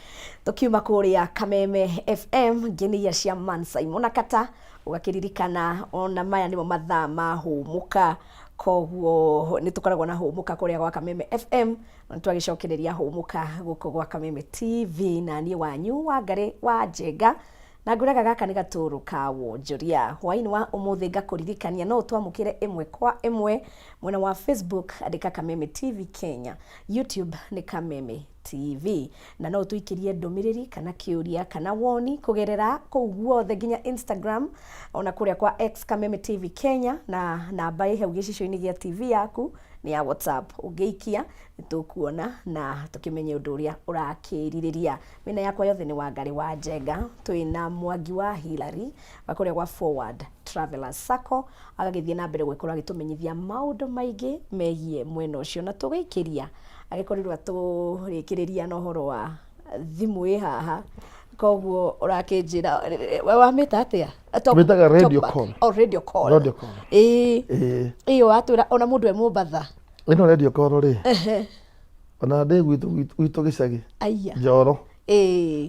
S1: tå kiuma kå rä a Kameme FM ngä cia Mansai Mũnakata å gakä ririkana ona maya nä mo mathaa ma hå må ka koguo nä tå koragwo na hå må ka kå rä a gwa Kameme FM na nä twagä cokereria hå må ka gå kå gwa Kameme TV na niä wanyu wa Ngarĩ wa Njenga na nguraga gaka nä gatå rå ka wonjoria hwainä wa å må thä ngakå ririkania no twamå kä re ä mwe kwa ä mwe mwena wa Facebook andä ka Kameme TV Kenya, YouTube nä Kameme TV na no tå ikä rie ndå mä rä ri kana kä å ria kana woni kå gerera kå u guothe nginya Instagram ona kå rä a kwa X Kameme TV Kenya na namba ä hau gä cicio-inä gä a TV yaku nä ya WhatsApp å ngä ikia nä tå kuona na tå kä menye å ndå å rä a å rakä rirä ria mä yakwa yothe nä wa Ngarĩ wa Njenga twä na Mwangi wa Hilary wa kå rä a gwa Forward Travelers Sacco agagä thiä na mbere gwä korwo agä tå menyithia maå ndå maingä megiä mwena å cio na tå gä ikä ria agä korirwo tå rä kä rä ria na å horo wa thimå ä haha koguo å rakä njä ra wamä ta atä
S2: Wĩtaga radio call.
S1: Radio call.
S2: Radio call.
S1: ä yo atwä ra ona må ndå e må mbatha
S2: ĩno radio call rĩ ona ndĩ gwitũ gĩcagi Njoro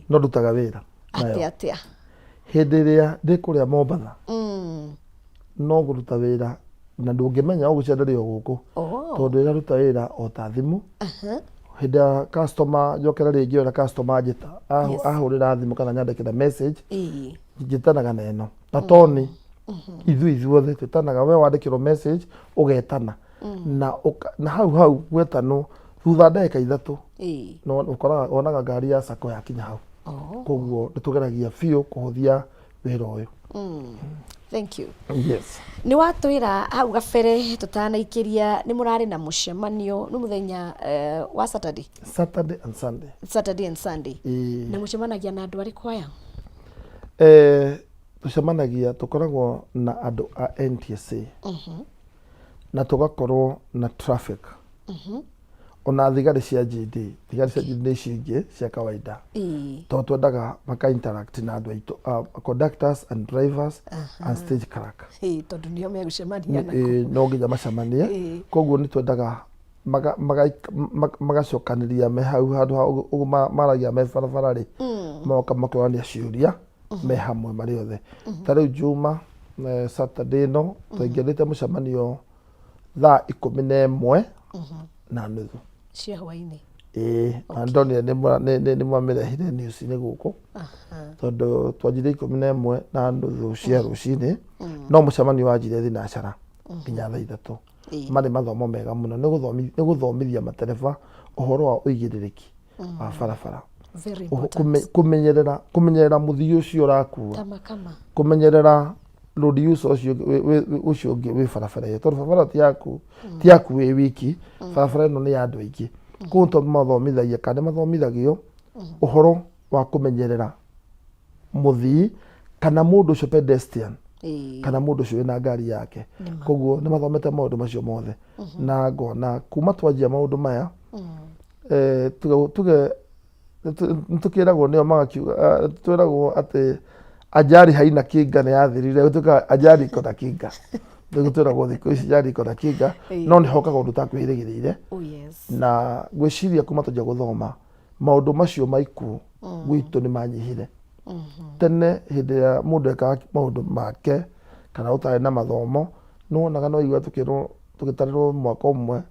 S2: no ndutaga wĩra
S1: atä
S2: hĩndĩ ĩrĩa ndĩ kũrĩa Mombatha no kũruta wĩra na ndũngĩmenya ũgũcenderio gũkũ tondũ ĩra ruta wĩra o ta thimũ hĩndĩ ya customer njokera rĩngĩ ona customer njĩta ahũrĩra thimũ kana nyandĩkĩra message njĩtanaga na ĩno na toni ithuothe twĩtanaga we wandĩkĩrwo message ũgetana na hau gwetanwo thutha ndagĩka ithatũ no ũkoraga onaga ngari ya Sacco yakinya hau koguo nĩ tũgeragia biũ kũhũthia wĩra ũyũ.
S1: Thank you.
S2: Yes.
S1: Nĩ watwĩra hau gabere tũtanaikiria nĩ mũrarĩ na mũcemanio nĩ mũthenya wa Saturday and Sunday na mũcemanagia na andũ arĩkũ aya?
S2: Tũcemanagia tũkoragwo na andũ a NTSA na tũgakorwo na traffic ona thigari cia GD nĩ cingĩ cia kawaida tondũ twendaga maka interact na andũ aitũ conductors and drivers and stage clerk
S1: tondũ nĩo megũcemania
S2: no nginya macemanie koguo nĩ twendaga magacokanĩria me hau handũ ha maragia me barabara rĩ moka makũrania ciũria me hamwe marĩ othe ta rĩu Juma Saturday no tũingĩrĩte mũcemanio thaa 11 na nuthu
S1: cia hwainĩ
S2: andonire nĩ mwamĩrehire news-inĩ gũkũ tondũ twanjire 11 na nuthu cia rũcinĩ no mũcemanio wanjire thinacara nginya thaa 3 marĩ mathomo mega mũno nĩ gũthomithia matereba ũhoro wa ũigĩrĩrĩki wa barabara kũmenyerera mũthii ũcio ũrakua kũmenyerera road use ũcio ũngĩ wĩ barabara ĩyo tondũ barabara ti yaku wĩ wiki barabara ĩno nĩ ya andũ aingĩ koguo tũmathomithagia kana mathomithagio ũhoro wa kũmenyerera mũthii kana mũndũ ũcio pedestrian kana mũndũ ũcio wĩna ngari yake koguo nĩ mathomete maũndũ macio mothe na ngona kuma twanjia maũndũ maya tuge nĩtũkĩragwo nĩo magakiuga twĩragwo atĩ ajali haina kinga nĩ yathirire gũtuĩka ajali iko na kinga twĩragwo thikũ ici ajali iko na kinga no nĩ hokaga ũndũ takwĩrĩgĩrĩire na gwĩciria kuma twanjia gũthoma maũndũ macio ma ikuũ gwitũ nĩ manyihire tene hĩndĩ ĩrĩa mũndũ ekaga maũndũ make kana ũtarĩ na mathomo nĩwonaga no igua tũgĩtarĩrwo mwaka ũmwe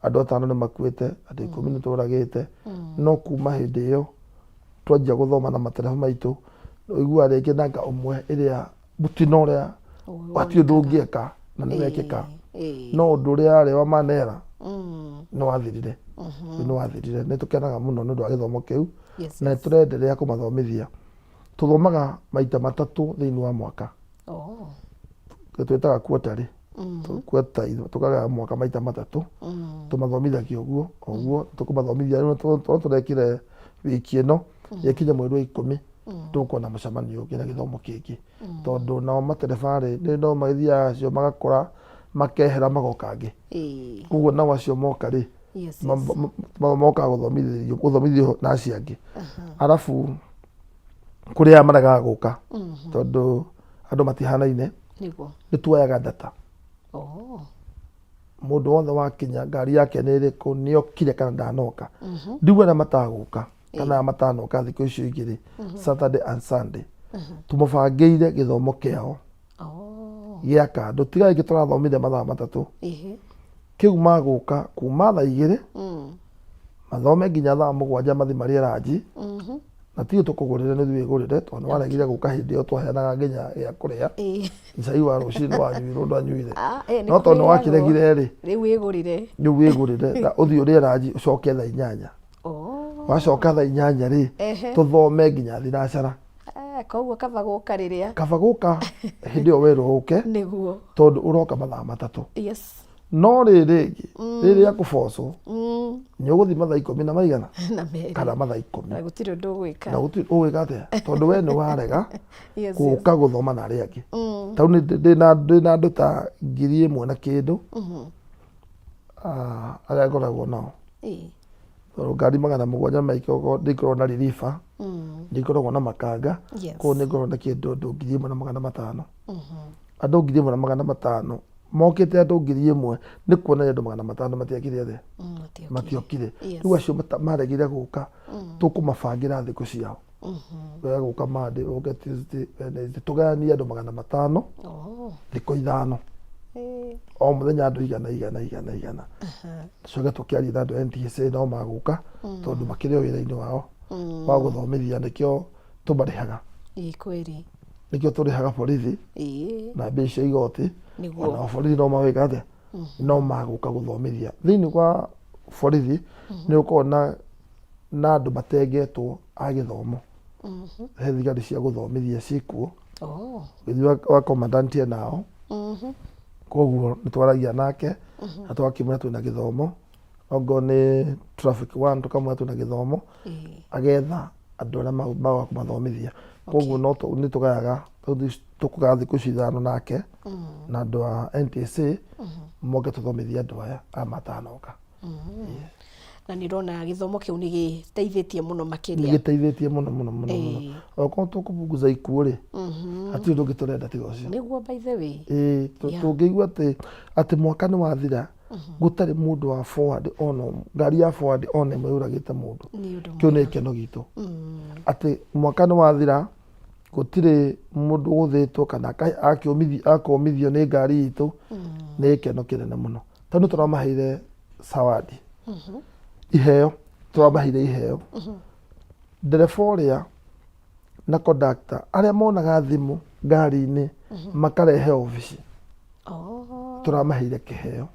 S2: andũ 5 nĩ makuĩte andũ 10 nĩ tũragĩte no kuma hĩndĩ ĩyo twanjia gũthoma na matereba maitũ igua rĩngĩ nanga ũmwe ĩrĩa mũtino ũrĩa watirĩ ũndũ ũngĩeka na nĩ wekĩka no ũndũ ũrĩa arĩ wa manera nĩ wathirire nĩ tũkenaga mũno nĩ ũndũ wa gĩthomo kĩu na nĩ tũrenderea kũmathomithia tũthomaga maita 3 thĩinĩ wa mwaka twĩtaga quarterly tũkagaya mwaka maita 3 tũmathomithagia ũguo tũkũmathomithia rĩu tũrekire wiki ĩno yekinya mweri wa 10 tũkuona mũcemanio ũngĩ na gĩthomo kĩngĩ tondũ nao matereba rĩ no magĩthiaga acio magakora makehera magoka angĩ koguo nao acio moka rĩ moka gũthomithio na acio angĩ arabu kũrĩ aya maregaga gũka tondũ andũ matihanaine nĩ tuoyaga data mundu wothe wakinya ngari yake nä rä kå nä okire kana ndanoka ndigua na matagåka kana matanoka thikå icio igä rä Saturday and Sunday tå må bangä ire gä thomo kä ao gä a kando tiga ingä tå rathomithia mathaa matatå kä u magå ka kuma thaa igä rä mathome nginya thaa 7 mathi marä ranji na tiå tå kå gå rä re nä thuä gå rä re tondå waregire gå ka hä ndä ä yo twaheanaga nginya gä a kå rä a cai wa rå cinä wanyuirwo ndanyuire no tondå nä wakiregire rä
S1: rä u wä gå rä re
S2: rä u wä gå rä re å thiä å rä ranji å coke thaa 8 wacoka thaa 8 rä tå thome nginya thinacara
S1: koguo kaba gå ka rä rä a
S2: kaba gå ka hä ndä ä yo werwo å ke
S1: niguo
S2: tondå å roka mathaa matatå
S1: yes
S2: no rä rä ngä rä rä a kå bocwo nä å gå thiä mathaa 10 na maigana
S1: na merĩ
S2: kana mathaa 10
S1: na gå tirä å ndå å gwä ka
S2: na gå tirä å gwä ka atä tondå we nä warega gå ka gå thoma na arä angä tau ndä na andå ta 1,000 na kä ndå arä a ngoragwo nao tondå ngari 700 maikoo ndä ikorwo na ririba ndä ikoragwo na makanga koguo nä ngoragwo na kä ndå 1,500 andå 1,500 mokä te andå 1,000 nä kuonania andå 500 matiakire athe matiokire rä u acio maregire gå ka tå kå mabangä ra thikå ciao wega gå ka mande oke tå gayanie andå 500 thikå 5 o må thenya andå igana coke tå kä aria na andå NTSA no magå ka tondå makä rä o wä ra-inä wao wa gå thomithia nä kä o tå marä haga nä kä o tå rä haga borithi na mbia icio igoti ona borithi no mawä ka atä no magå ka gå thomithia thä inä wa borithi nä å korwo na andå matengetwo a gä thomo he thigari cia gå thomithia cikuo gä thiä wa commandant nao koguo nä twaragia nake na twakä mwä ra twä na gä thomo ongo nä traffic 1 tå kamwä ra twä na gä thomo agetha andå arä a magakå mathomithia koguo nä tå gayaga tå kå gaya thikå ici 5 nake na andå a NTSA moke tå thomithia andå aya a matanoka
S1: na nä rona gä thomo kä u nä gä teithä tie må no makä
S2: nä gä teithä tie må no okorwo tå kå bunguza ikuå rä hatirä å ndå å ngä tå renda tiga å cio
S1: niguo by the way
S2: tå ngä igua atä mwaka nä wathira gå tarä må ndå wa forward ona ngari ya forward ona ä mwe yå ragä te må ndå kä u nä gä keno gitå atä mwaka nä wathira gå tirä må ndå gå thä two kana akomithio nä ngari itå nä gä keno kä nene må no tondå nä tå ramaheire sawadi iheo tå ramaheire iheo ndereba å rä a na kondakta arä a monaga thimå ngari-inä makarehe obici tå ramaheire kä heo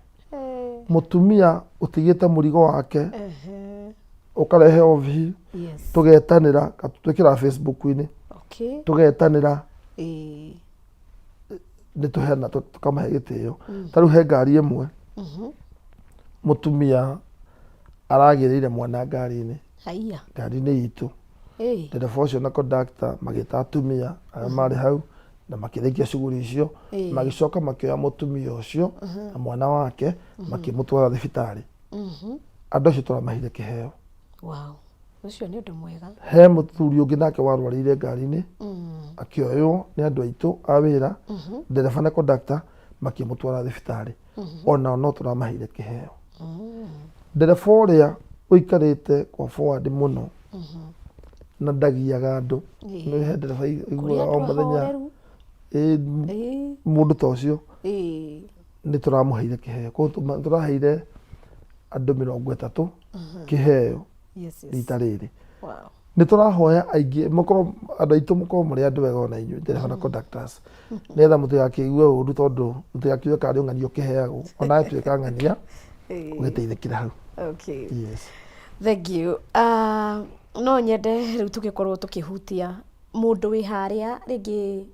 S2: må tumia å tigä te må rigo wake å karehe obici tå getanä ra tå kä ra Facebook-inä tå getanä ra nä tå heana tå kamahe gä tä o tarä u he ngari ä mwe må tumia aragä rä ire mwana ngari-inä ngari-inä itå ndereba å cio na kondakta magä ta atumia arä a marä hau na makä rä kia cuguri icio magä coka makä oya må tumia å cio na mwana wake makä må twara thibitarä andå acio tå ramaheire kä heo
S1: ucio nä å ndå mwega
S2: he må thuri å ngä nake warwarä ngari-inä akä oywo nä andå aitå a wä ra ndereba na kondakta makä må twara thibitarä onao no tå ramaheire kä heo ndereba å rä a å ikarä te kwa forward må no na ndagiaga andå nä he ndereba iguaga o må thenya må ndå ta å cio nä tå ramå heire kä heo koguo tå raheire andå 30 kä heo rita rä rä nä tå rahoya aingä andå aitå må korwo må rä andå wega ona inyuä ndereba na conductors nä getha må tigakä igue å ru tondå må tigakiuge karä å ng'ania å kä heagwo ona tuä ka ng'ania å gä teithä kä ra hau
S1: thank you no nyende rä u tå gä korwo tå kä hutia må ndå wä harä a rä ngä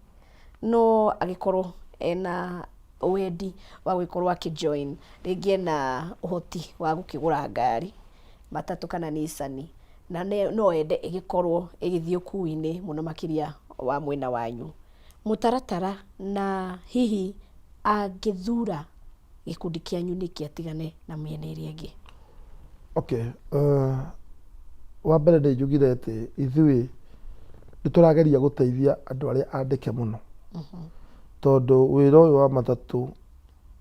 S1: no agä korwo ena wendi wa gå korwo akä join rä ngä ena å hoti wa gå kä gå ra ngari matatå kana Nissan na no ende ä gä korwo ä gä thiä å kui-inä må no makä ria wa mwena wanyu må taratara na hihi angä thura gä kundi kä anyu nä kä atigane na mä ena ä rä angä
S2: wa mbere nä njugire atä ithuä nä tå rageria gå teithia andå arä a andä ke må no tondå wä ra å yå wa matatå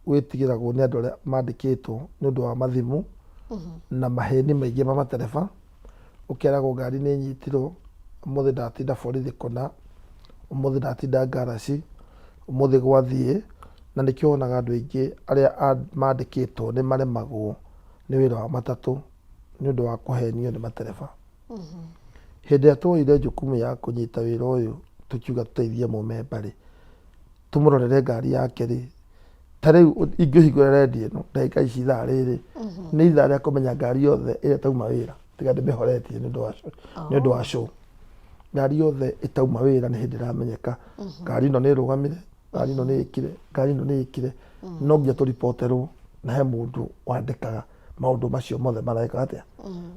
S2: wĩtigĩragwo nĩ andũ arĩa mandĩkĩtwo nĩ ũndũ wa mathimu na maheni maingĩ ma matereba, ũkeragwo ngari nĩ nyitirwo, ũmũthĩ ndatinda borithi kũna, ũmũthĩ ndatinda ngaraci, ũmũthĩ gwathiĩ, na nĩkĩo wonaga andũ aingĩ arĩa mandĩkĩtwo nĩ maremagwo nĩ wĩra wa matatũ nĩ ũndũ wa kũhenio nĩ matereba. Hĩndĩ ĩrĩa tuoire jukumu ya kũnyita wĩra ũyũ tukiuga tũteithie mũmemba-rĩ, tumũrorere ngari yake-rĩ, ta rĩu ingĩhingũra redio ĩno ndagĩka ici ithaa rĩrĩ nĩ ithaa rĩa kũmenya ngari yothe ĩrĩa ĩtauma wĩra, tiga ndĩmĩhoretie nĩ ũndũ wa show. Ngari yothe ĩtauma wĩra nĩ hĩndĩ ĩramenyeka, ngari ĩno nĩ ĩrũgamire, ngari ĩno nĩ ĩkire, ngari ĩno nĩ ĩkire, no nginya tũripoterwo na he mũndũ wandĩkaga maũndũ macio mothe mareka atĩa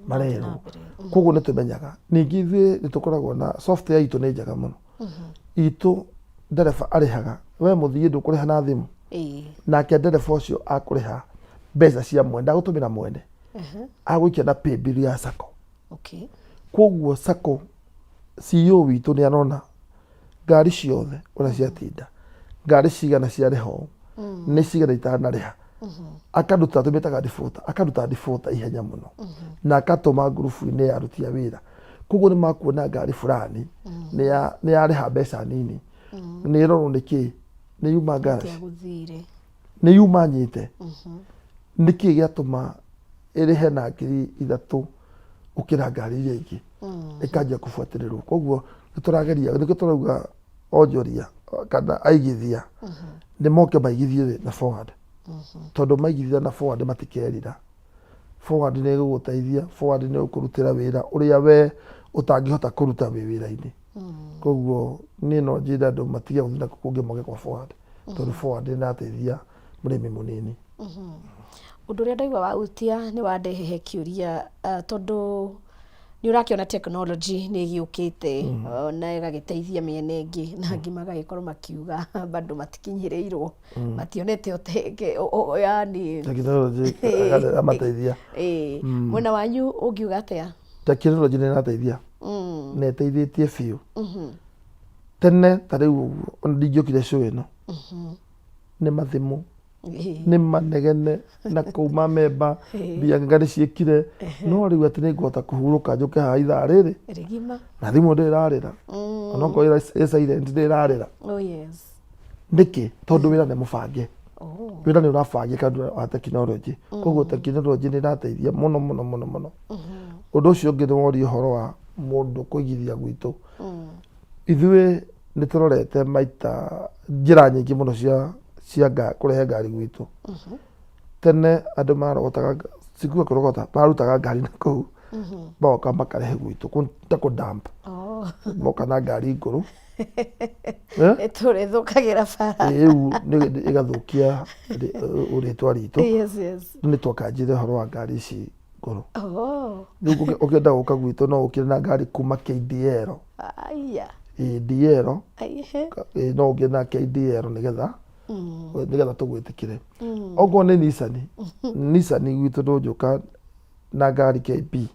S2: marerwo. Koguo nĩ tũmenyaga. Ningĩ ithuĩ nĩ tũkoragwo na software itũ nĩ njega mũno. Itũ ndereba arĩhaga, we mũthii ndũkũrĩha na thimũ, nake ndereba ũcio akũrĩha mbeca cia mwene, ndagũtũmĩra mwene, agũikia na paybill ya sacco. Koguo sacco CEO witũ nĩ arona ngari ciothe ũrĩa ciatinda, ngari cigana ciarĩha, nĩ cigana itanarĩha, akaruta tũmĩtaga defaulter, akaruta defaulter ihenya mũno na akatũma ngurubu-inĩ ya aruti a wĩra. Koguo nĩ makuona ngari fulani nĩ yarĩha mbeca nini, nĩ ĩrorwo nĩkĩ, nĩ yuma ngaraci, nĩ yuma nyite, nĩkĩ gĩatũma ĩrĩhe na ngiri 3 gũkĩra ngari iria ingĩ, ĩkanjia kũbuatĩrĩrwo. Koguo nĩtũrageria, nĩkĩo tũrauga onjoria kana aigithia nĩ moke maigithie na forward, tondũ maigithia na forward matikerira. Forward nĩ ĩgũgũteithia, forward nĩ ĩgũkũrutĩra wĩra ũrĩa we ũtangĩhota kũruta wĩ wĩra-inĩ. Koguo niĩ no njĩre andũ matige gũthiĩ nakũ kũngĩ moke kwa forward, tondũ forward nĩ ĩrateithia mũrĩmi mũnini.
S1: Ũndũ ũrĩa ndaigua wa Utia nĩ wandehehe kĩũria, tondũ nĩ ũrakĩona technology nĩ ĩgĩũkĩte na ĩgagĩteithia mĩena ĩngĩ, na angĩ magagĩkorwo makiuga bado matikinyĩrĩirwo, mationete yani
S2: technology amateithia.
S1: Mwena wanyu ũngiuga atĩa?
S2: Technology nĩ ĩrateithia, nĩ ĩteithĩtie biũ. Tene ta rĩu ũguo ona ndingĩokire show ĩno, nĩ mathimũ, nĩ manegene na kuuma memba mbia ngari ciĩkire, no rĩu atĩ nĩ ngũhota kũhurũka njũke haha ithaa rĩrĩ na thimũ ndĩrarĩra, onokorwo ĩ silent ndĩrarĩra. Nĩkĩ? Tondũ wĩra nĩ mũbange, wĩra nĩ ũrabangĩka nĩ wa tekinoronjĩ. Koguo tekinoronjĩ nĩ ĩrateithia mũno mũno mũno mũno. Ũndũ ũcio ũngĩ nĩ woria ũhoro wa mũndũ kũigithia gwitũ. Ithuĩ nĩ tũrorete maita njĩra nyingĩ mũno cia kũrehe ngari gwitũ. Tene andũ marogotaga, sikuga kũrogota, marutaga ngari na kũu moka makarehe gwitũ ta kũdump, moka na ngari ngũrũ
S1: ĩthũkagĩra bara,
S2: rĩu ĩgathũkia ũrĩtwa ritũ. Nĩ twakanjire ũhoro wa ngari ici ngũrũ. Rĩu ũkĩenda gũka gwitũ no ũkĩre na ngari kuma KDL, DL no ũkĩre na KDL nĩgetha tũgwĩtĩkĩre. Okorwo nĩ Nissan gwitũ ndũnjũka na ngari KP,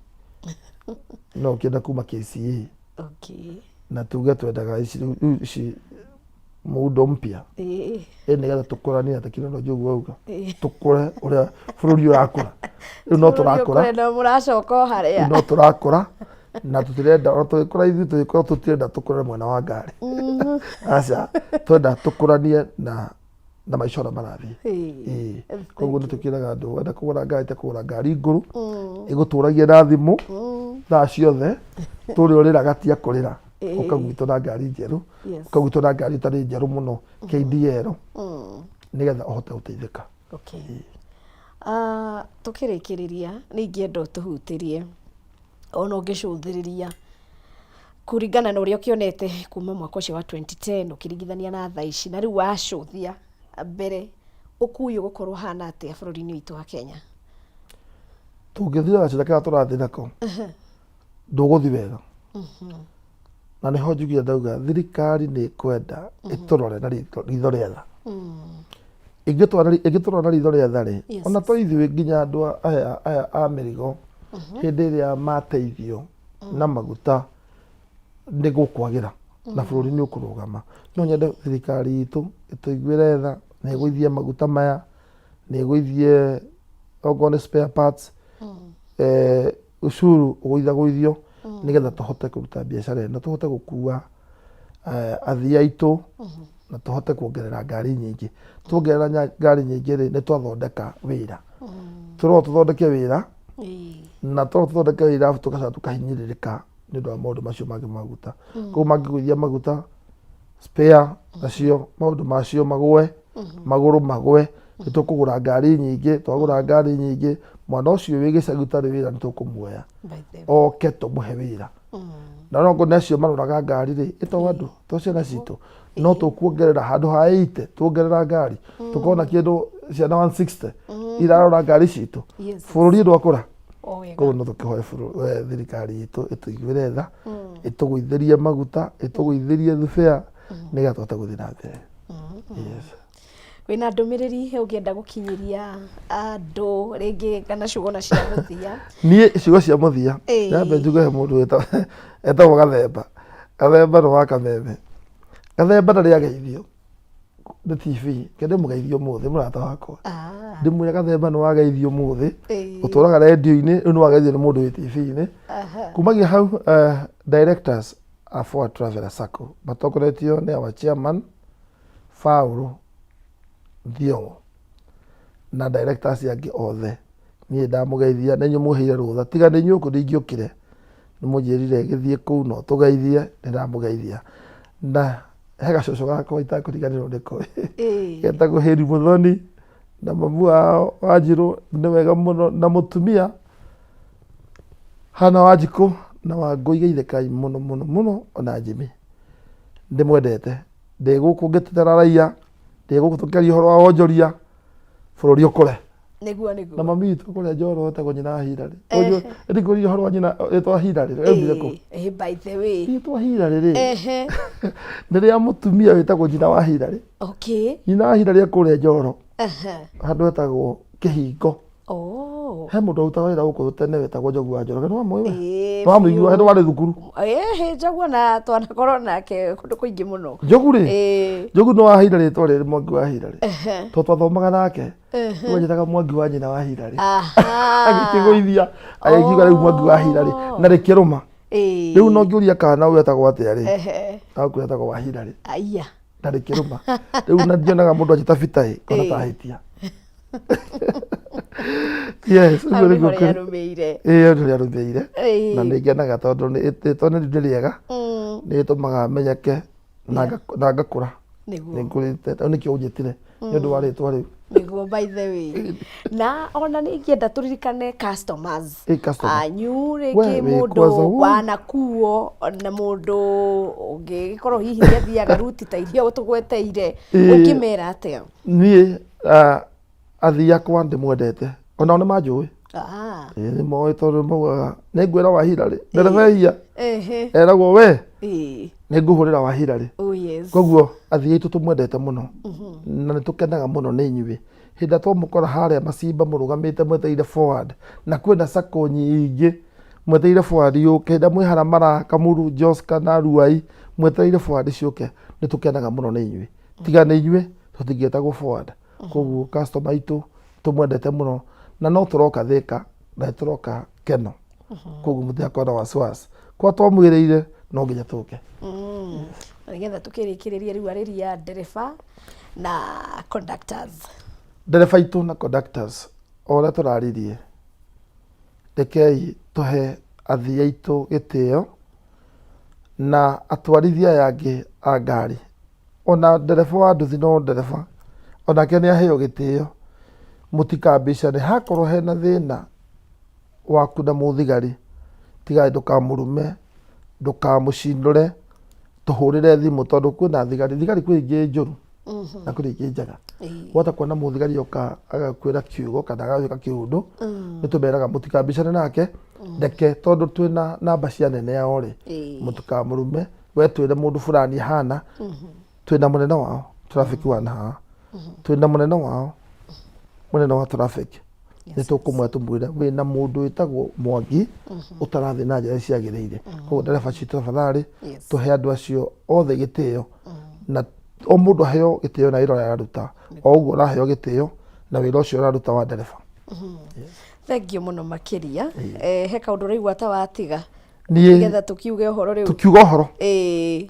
S2: no ũkĩenda kuma KCA, na tuge twendaga ici muundo mpya nĩgetha tũkũranie na tekinoronjĩ ũguo auga, tũkũre ũrĩa bũrũri ũrakũra. Rĩu no tũrakũra na tũtirenda, ona tũgĩkũra ithuĩ tũgĩkorwo tũtirenda tũkũrĩre mwena wa ngari, aca twenda tũkũranie na maicora marathiĩ. Koguo nĩ tũkĩraga andũ wenda kũgũra ngari ta kũgũra ngari ngũrũ ĩgũtũragia na thimũ thaa ciothe, tũrĩa ũrĩraga tia kũrĩra, ũkagwitwo na ngari njerũ, ũkagwitwo na ngari ĩtarĩ njerũ mũno KDL, nĩgetha ũhote gũteithĩka.
S1: Tũkĩrĩkĩrĩria nĩ ingĩenda ũtũhutĩrie ona ũngĩcũthĩrĩria kũringana na ũrĩa ũkĩonete kuma mwaka ũcio wa 2010 ũkĩringithania na thaa ici, na rĩu wacũthia mbere ũkui ũgũkorwo hana atĩa bũrũri-inĩ witũ wa Kenya?
S2: Tũngĩthira gacĩra kaya tũrathiĩ nako ndũgũthiĩ wega, na nĩho njugire ndauga thirikari nĩ kwenda ĩtũrore na ritho rĩa tha. Ĩngĩtũrora na ritho rĩa tha-rĩ, ona to ithuĩ, nginya andũ aya a mĩrigo hĩndĩ ĩrĩa mateithio na maguta nĩ gũkwagĩra na bũrũri nĩ ũkũrũgama. No nyende thirikari itũ ĩtũiguĩre tha na ĩgũithie maguta maya nä gå ithie okorwo nä spare parts ucuru gå ithio nä getha tå hote kå ruta biacara ä no tå hote gå kua athii aitå na tå hote kuongerera ngari nyingä tuongerera ngari nyingä rä nä twathondeka wä ra tå rwo tå thondeke wä ra na tå thondeke wä ra tå gacoka tå kahinyä rä ka nä å ndå wa maå ndå macio mangä maguta koguo mangä gå ithia maguta spare nacio maå ndå macio magwe magå rå magwe nä tå kå gå ra ngari nyingä twagå ra ngari nyingä mwana å cio wä gä cagi tarä wä ra nä tå kå muoya oke tå må he wä ra na nongo nacio maroraga ngari rä ĩto andũ to ciana citũ no tũkuongerera handũ ha 80 tuongerera ngari tũkona kĩndũ ciana 160 irarora ngari citũ bũrũri ndwakũra koguo no tũkĩhoe thirikari itũ ĩtũiguĩre tha ĩtũgũithĩrie maguta ĩtũgũithĩrie thubea nĩgetha tũhote gũthiĩ na mbere.
S1: Wĩna ndũmĩrĩri ũngĩenda gũkinyĩria andũ rĩngĩ kana ciugo cia mũthia?
S2: Niĩ ciugo cia mũthia nyambe njuge he mũndũ etagwo Gathemba. Gathemba nĩ wa Kameme. Gathemba ndarĩ ageithio nĩ TV ke ndĩmũgeithie ũmũthĩ mũrata wakwa ndĩmwĩre Gathemba nĩ wageithio ũmũthĩ ũtũraga redio-inĩ rĩu nĩ wageithio nĩ mũndũ wĩ TV-inĩ. Kumagia hau directors a Forward Traveller Sacco matongoretio nĩ our chairman Faulu Thiong'o na directors angĩ othe niĩ ndamũgeithia nĩ inyuĩ mũheire rũtha tiga nĩ inyuĩ ndingĩũkire nĩ mũnjĩrire gĩthiĩ kũu no tũgeithie nĩ ndamũgeithia na he gacũcũ gakwa itakũriganĩrwo nĩ koĩ getagwo Hĩri Mũthoni na mamu wao Wanjirũ nĩ wega mũno na mũtumia Hana Wanjikũ na Wangũi geithĩkai mũno mũno mũno ona Jimmy ndĩmwendete ndĩ gũkũ ngĩtetera raiya ndĩ gũkũ tũkĩaria ũhoro wa wonjoria bũrũri ũkũre
S1: nĩguo
S2: na mami witũ kũrĩa Njoro etagwo nyina wa Hirarĩ ũguo ndĩkũria ũhoro wa nyina etwa Hirarĩ aumire kũ
S1: by the way
S2: etwa Hirarĩ nĩ rĩa mũtumia wĩtagwo nyina wa Hirarĩ nyina wa Hirarĩ kũrĩa Njoro handũ etagwo Kĩhingo he mũndũ arutaga wĩra gũkũ tene wĩtagwo Njogu wa Njoroge nĩ wamũĩ we nĩ wamũigua hĩndĩ warĩ thukuru
S1: Njogu na twanakorwo nake kũndũ kũingĩ mũno
S2: Njogu rĩ Njogu nĩ wa Hirarĩ rĩtwa rĩrĩ Mwangi wa Hirarĩ to twathomaga nake nĩwe njĩtaga Mwangi wa nyina wa Hirarĩ agĩkĩgũithia agĩkiuga rĩu Mwangi wa Hirarĩ na rĩkĩrũma rĩu no ngĩũria kana ũyũ etagwo atĩa rĩ agũkũ etagwo wa Hirarĩ na rĩkĩrũma rĩu na ndionaga mũndũ anjĩta Bitaĩ kona tahĩtia yes ũguo nĩguo nĩ arũmĩire na nĩ ngenaga tondũ nĩ rĩega nĩ ĩtũmaga menyeke na ngakũra nĩ ngũrĩte nĩkĩo ũnjĩtire nĩ ũndũ wa rĩtwa rĩu
S1: nĩguo by the way na ona nĩ ingĩenda tũririkane customers anyu rĩngĩ mũndũ wanakuo na mũndũ ũngĩkorwo hihi nĩ athiaga ruti ta iria ũtũgweteire ũkĩmera atĩa?
S2: Niĩ athii akwa ndĩmwendete ona nĩ manjũĩ nĩ moĩ tondũ maugaga nĩ ngwĩra wa Hirarĩ ndereba hia eragwo we nĩ ngũhũrĩra wa Hirarĩ koguo athii aitũ tũmwendete mũno na nĩ tũkenaga mũno nĩ inyuĩ hĩndĩ twamũkora harĩa Macimba mũrũgamĩte mwetereire Forward na kwĩna sacco nyingĩ mwetereire Forward yũke hĩndĩ mwĩ Haramara Kamuru Joska na Ruai mwetereire Forward ciũke nĩ tũkenaga mũno nĩ inyuĩ tiga nĩ inyuĩ tũtingĩetagwo Forward koguo customer aitũ tũmwendete mũno na no tũroka Thĩka na tũroka Keno koguo mũtigakorwo na wasiwasi kwa twamwĩrĩire no nginya tũke
S1: nĩgetha tũkĩrĩkĩrĩria rĩu arĩria ndereba na conductors.
S2: Ndereba aitũ na conductors o ũrĩa tũraririe rekei tũhe athii aitũ gĩtĩo na atwarithia aya angĩ a ngari ona ndereba wa nduthi no ndereba onake nĩ aheo gĩtĩo mũtikambicane hakorwo hena thĩna waku na mũthigari tiga ndũkamũrume ndũkamũcinũre tũhũrĩre thimũ tondũ kwĩna thigari kwĩ ingĩ njũru na kwĩ ingĩ njega wata kuona mũthigari oka agakwĩra kiugo kana agagwĩka kĩũndũ nĩ tũmeraga mũtikambicane nake reke tondũ twĩna namba cia nene ao rĩ mũtikamũrume we twĩre mũndũ fulani hana twĩna mũnene wao traffic wana haha twĩna mũnene wa traffic nĩ tũkũmwe tũmwĩre wĩna mũndũ wĩtagwo Mwangi ũtarathiĩ na njĩra ciagĩrĩire koguo ndereba citũ tafadhali tũhe andũ acio othe gĩtĩo na o mũndũ aheo gĩtĩo na wĩra ũrĩa araruta o ũguo ũraheo gĩtĩo na wĩra ũcio ũraruta wa ndereba.
S1: Thank you muno makiria. He kaundu raigua ta watiga.
S2: Nigetha
S1: tukiuge uhoro riu.
S2: Tukiuga uhoro.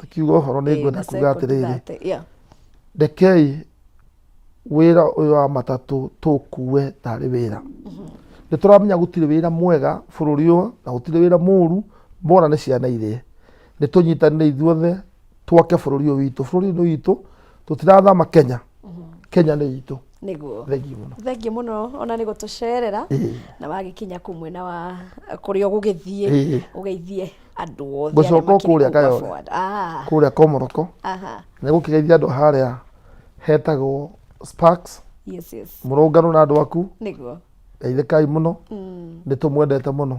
S2: Tukiuga uhoro nĩ ngwenda kuga atĩrĩrĩ. Rekei wĩra ũyũ wa matatũ tũkuwe tarĩ wĩra. Nĩ tũramenya gũtirĩ wĩra mwega bũrũri ũyũ na gũtirĩ wĩra mũũru mbora nĩ ciana irĩ. Nĩ tũnyitanĩre ithuothe twake bũrũri ũyũ witũ. Bũrũri ũyũ nĩ witũ, tũtirathama Kenya. Kenya nĩ witũ.
S1: Niguo.
S2: Thengi
S1: muno ona nĩ gũtũcerera na wagikinya kũ mwena wa kũrĩa gũgĩthiĩ ũgeithie andũ othe.
S2: Gũcoka kũrĩa Kayole. Kũrĩa Komoroko. Nĩ gũkĩgeithia andũ harĩa hetagwo Sparks. Mũrũngano na andũ aku.
S1: Niguo.
S2: Geithĩkai mũno. Nĩ tũmwendete mũno.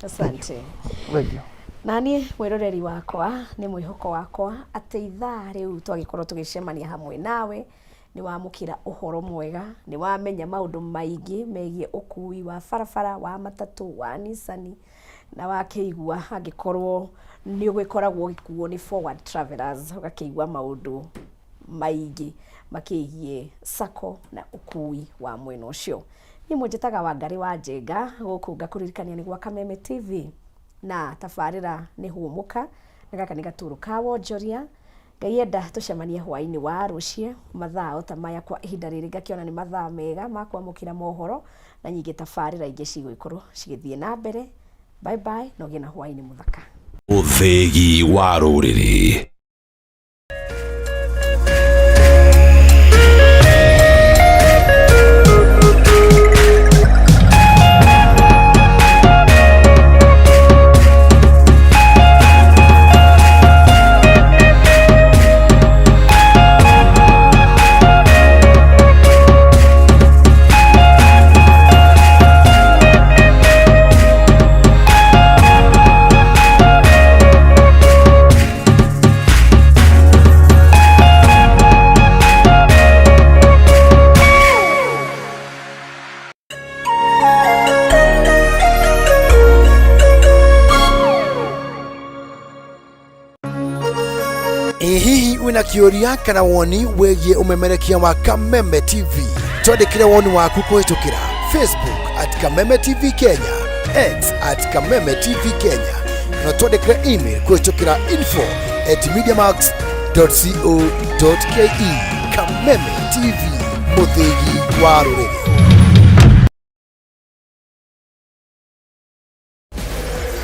S1: Asante.
S2: Thank you.
S1: Nani mwĩroreri wakwa nĩ mwĩhoko wakwa atĩ ithaa rĩu twagĩkorwo tũgĩcemania hamwe nawe nĩ wamũkĩra ũhoro mwega, nĩ wamenya maũndũ maingĩ megiĩ ũkui wa barabara, wa matatũ, wa Nissan, na wakĩigua angĩkorwo nĩ ũgĩkoragwo ũgĩkuo nĩ forward travelers, ũgakĩigua maũndũ maingĩ makĩgiĩ sacco na ũkui wa mwena ũcio. Niĩ mũnjĩtaga Wangari wa Njenga, gũkũ ngakũririkania nĩ gwa Kameme TV na tabarĩra nĩ Hũmũka, na gaka nĩ gatũrũ ka Wonjoria. Ngai enda tũcemanie hwainĩ wa rũciĩ mathaa ta maya kwa ihinda rĩrĩ ngakĩona nĩ mathaa mega ma kwamũkĩra mohoro na nyingĩ tabarĩra ingĩ cigũgĩkorwo cigĩthiĩ na mbere. Bye bye, na ũgĩe na hwainĩ mũthaka.
S5: Ũthegi wa rũrĩrĩ.
S13: Hihi wina kĩũria kana woni wĩgiĩ ũmemerekia wa Kameme TV, twandĩkĩre woni waku kũhĩtũkĩra Facebook @Kameme TV Kenya, X @Kameme TV Kenya, na twandĩkĩre email kũhĩtũkĩra info@mediamax.co.ke. Kameme TV, mũthĩgi wa rũrĩrĩ.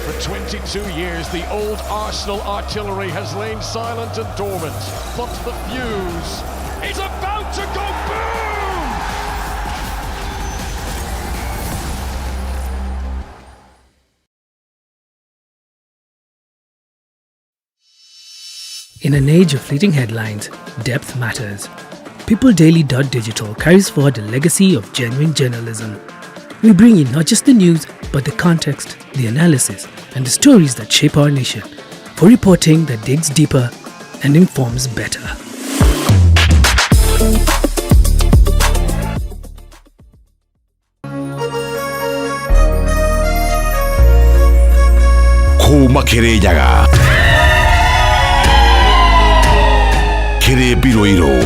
S14: For 22 years, the old Arsenal artillery has lain silent and dormant, but the fuse is about to go boom!
S15: In an age of fleeting headlines, depth matters. PeopleDaily.digital carries forward a legacy of genuine journalism. We bring you not just the news, but the context, the analysis, and the stories that shape our nation, for reporting that digs deeper and informs better.
S5: Kuma Kirinyaga, Kiribiruiru,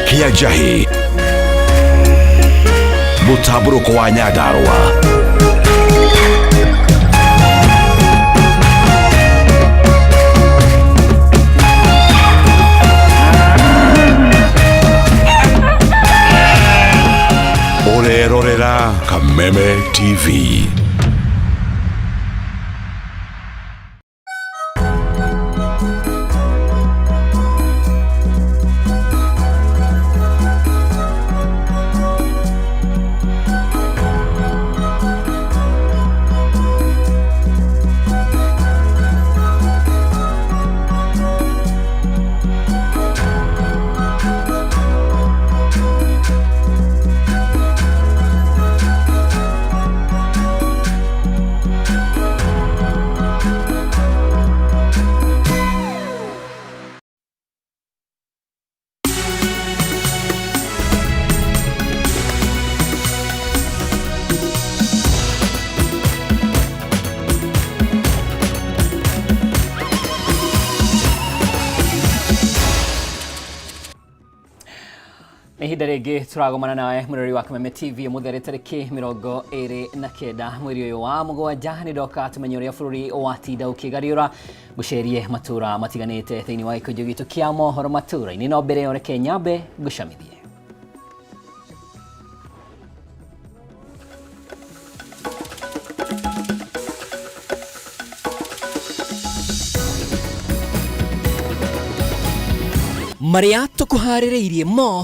S5: Kiajahi, Mutaburuko wa Nyandarua, Orerorera Kameme TV.
S16: Nĩ ihinda rĩngĩ turagomana nawe mũrori wa Kameme TV mũthere tarĩki 29 mweri ũyũ wa mũgwanja nĩ ndoka tumenye ũrĩa bũrũri watinda ũkĩgariũra gũcerie matũra matiganĩte thĩinĩ wa gĩkũnjũ gitũ kĩa mohoro matũra-inĩ no mbere ore Kenyambe ngũcamithie.
S10: Maria tukuharĩrĩirie mo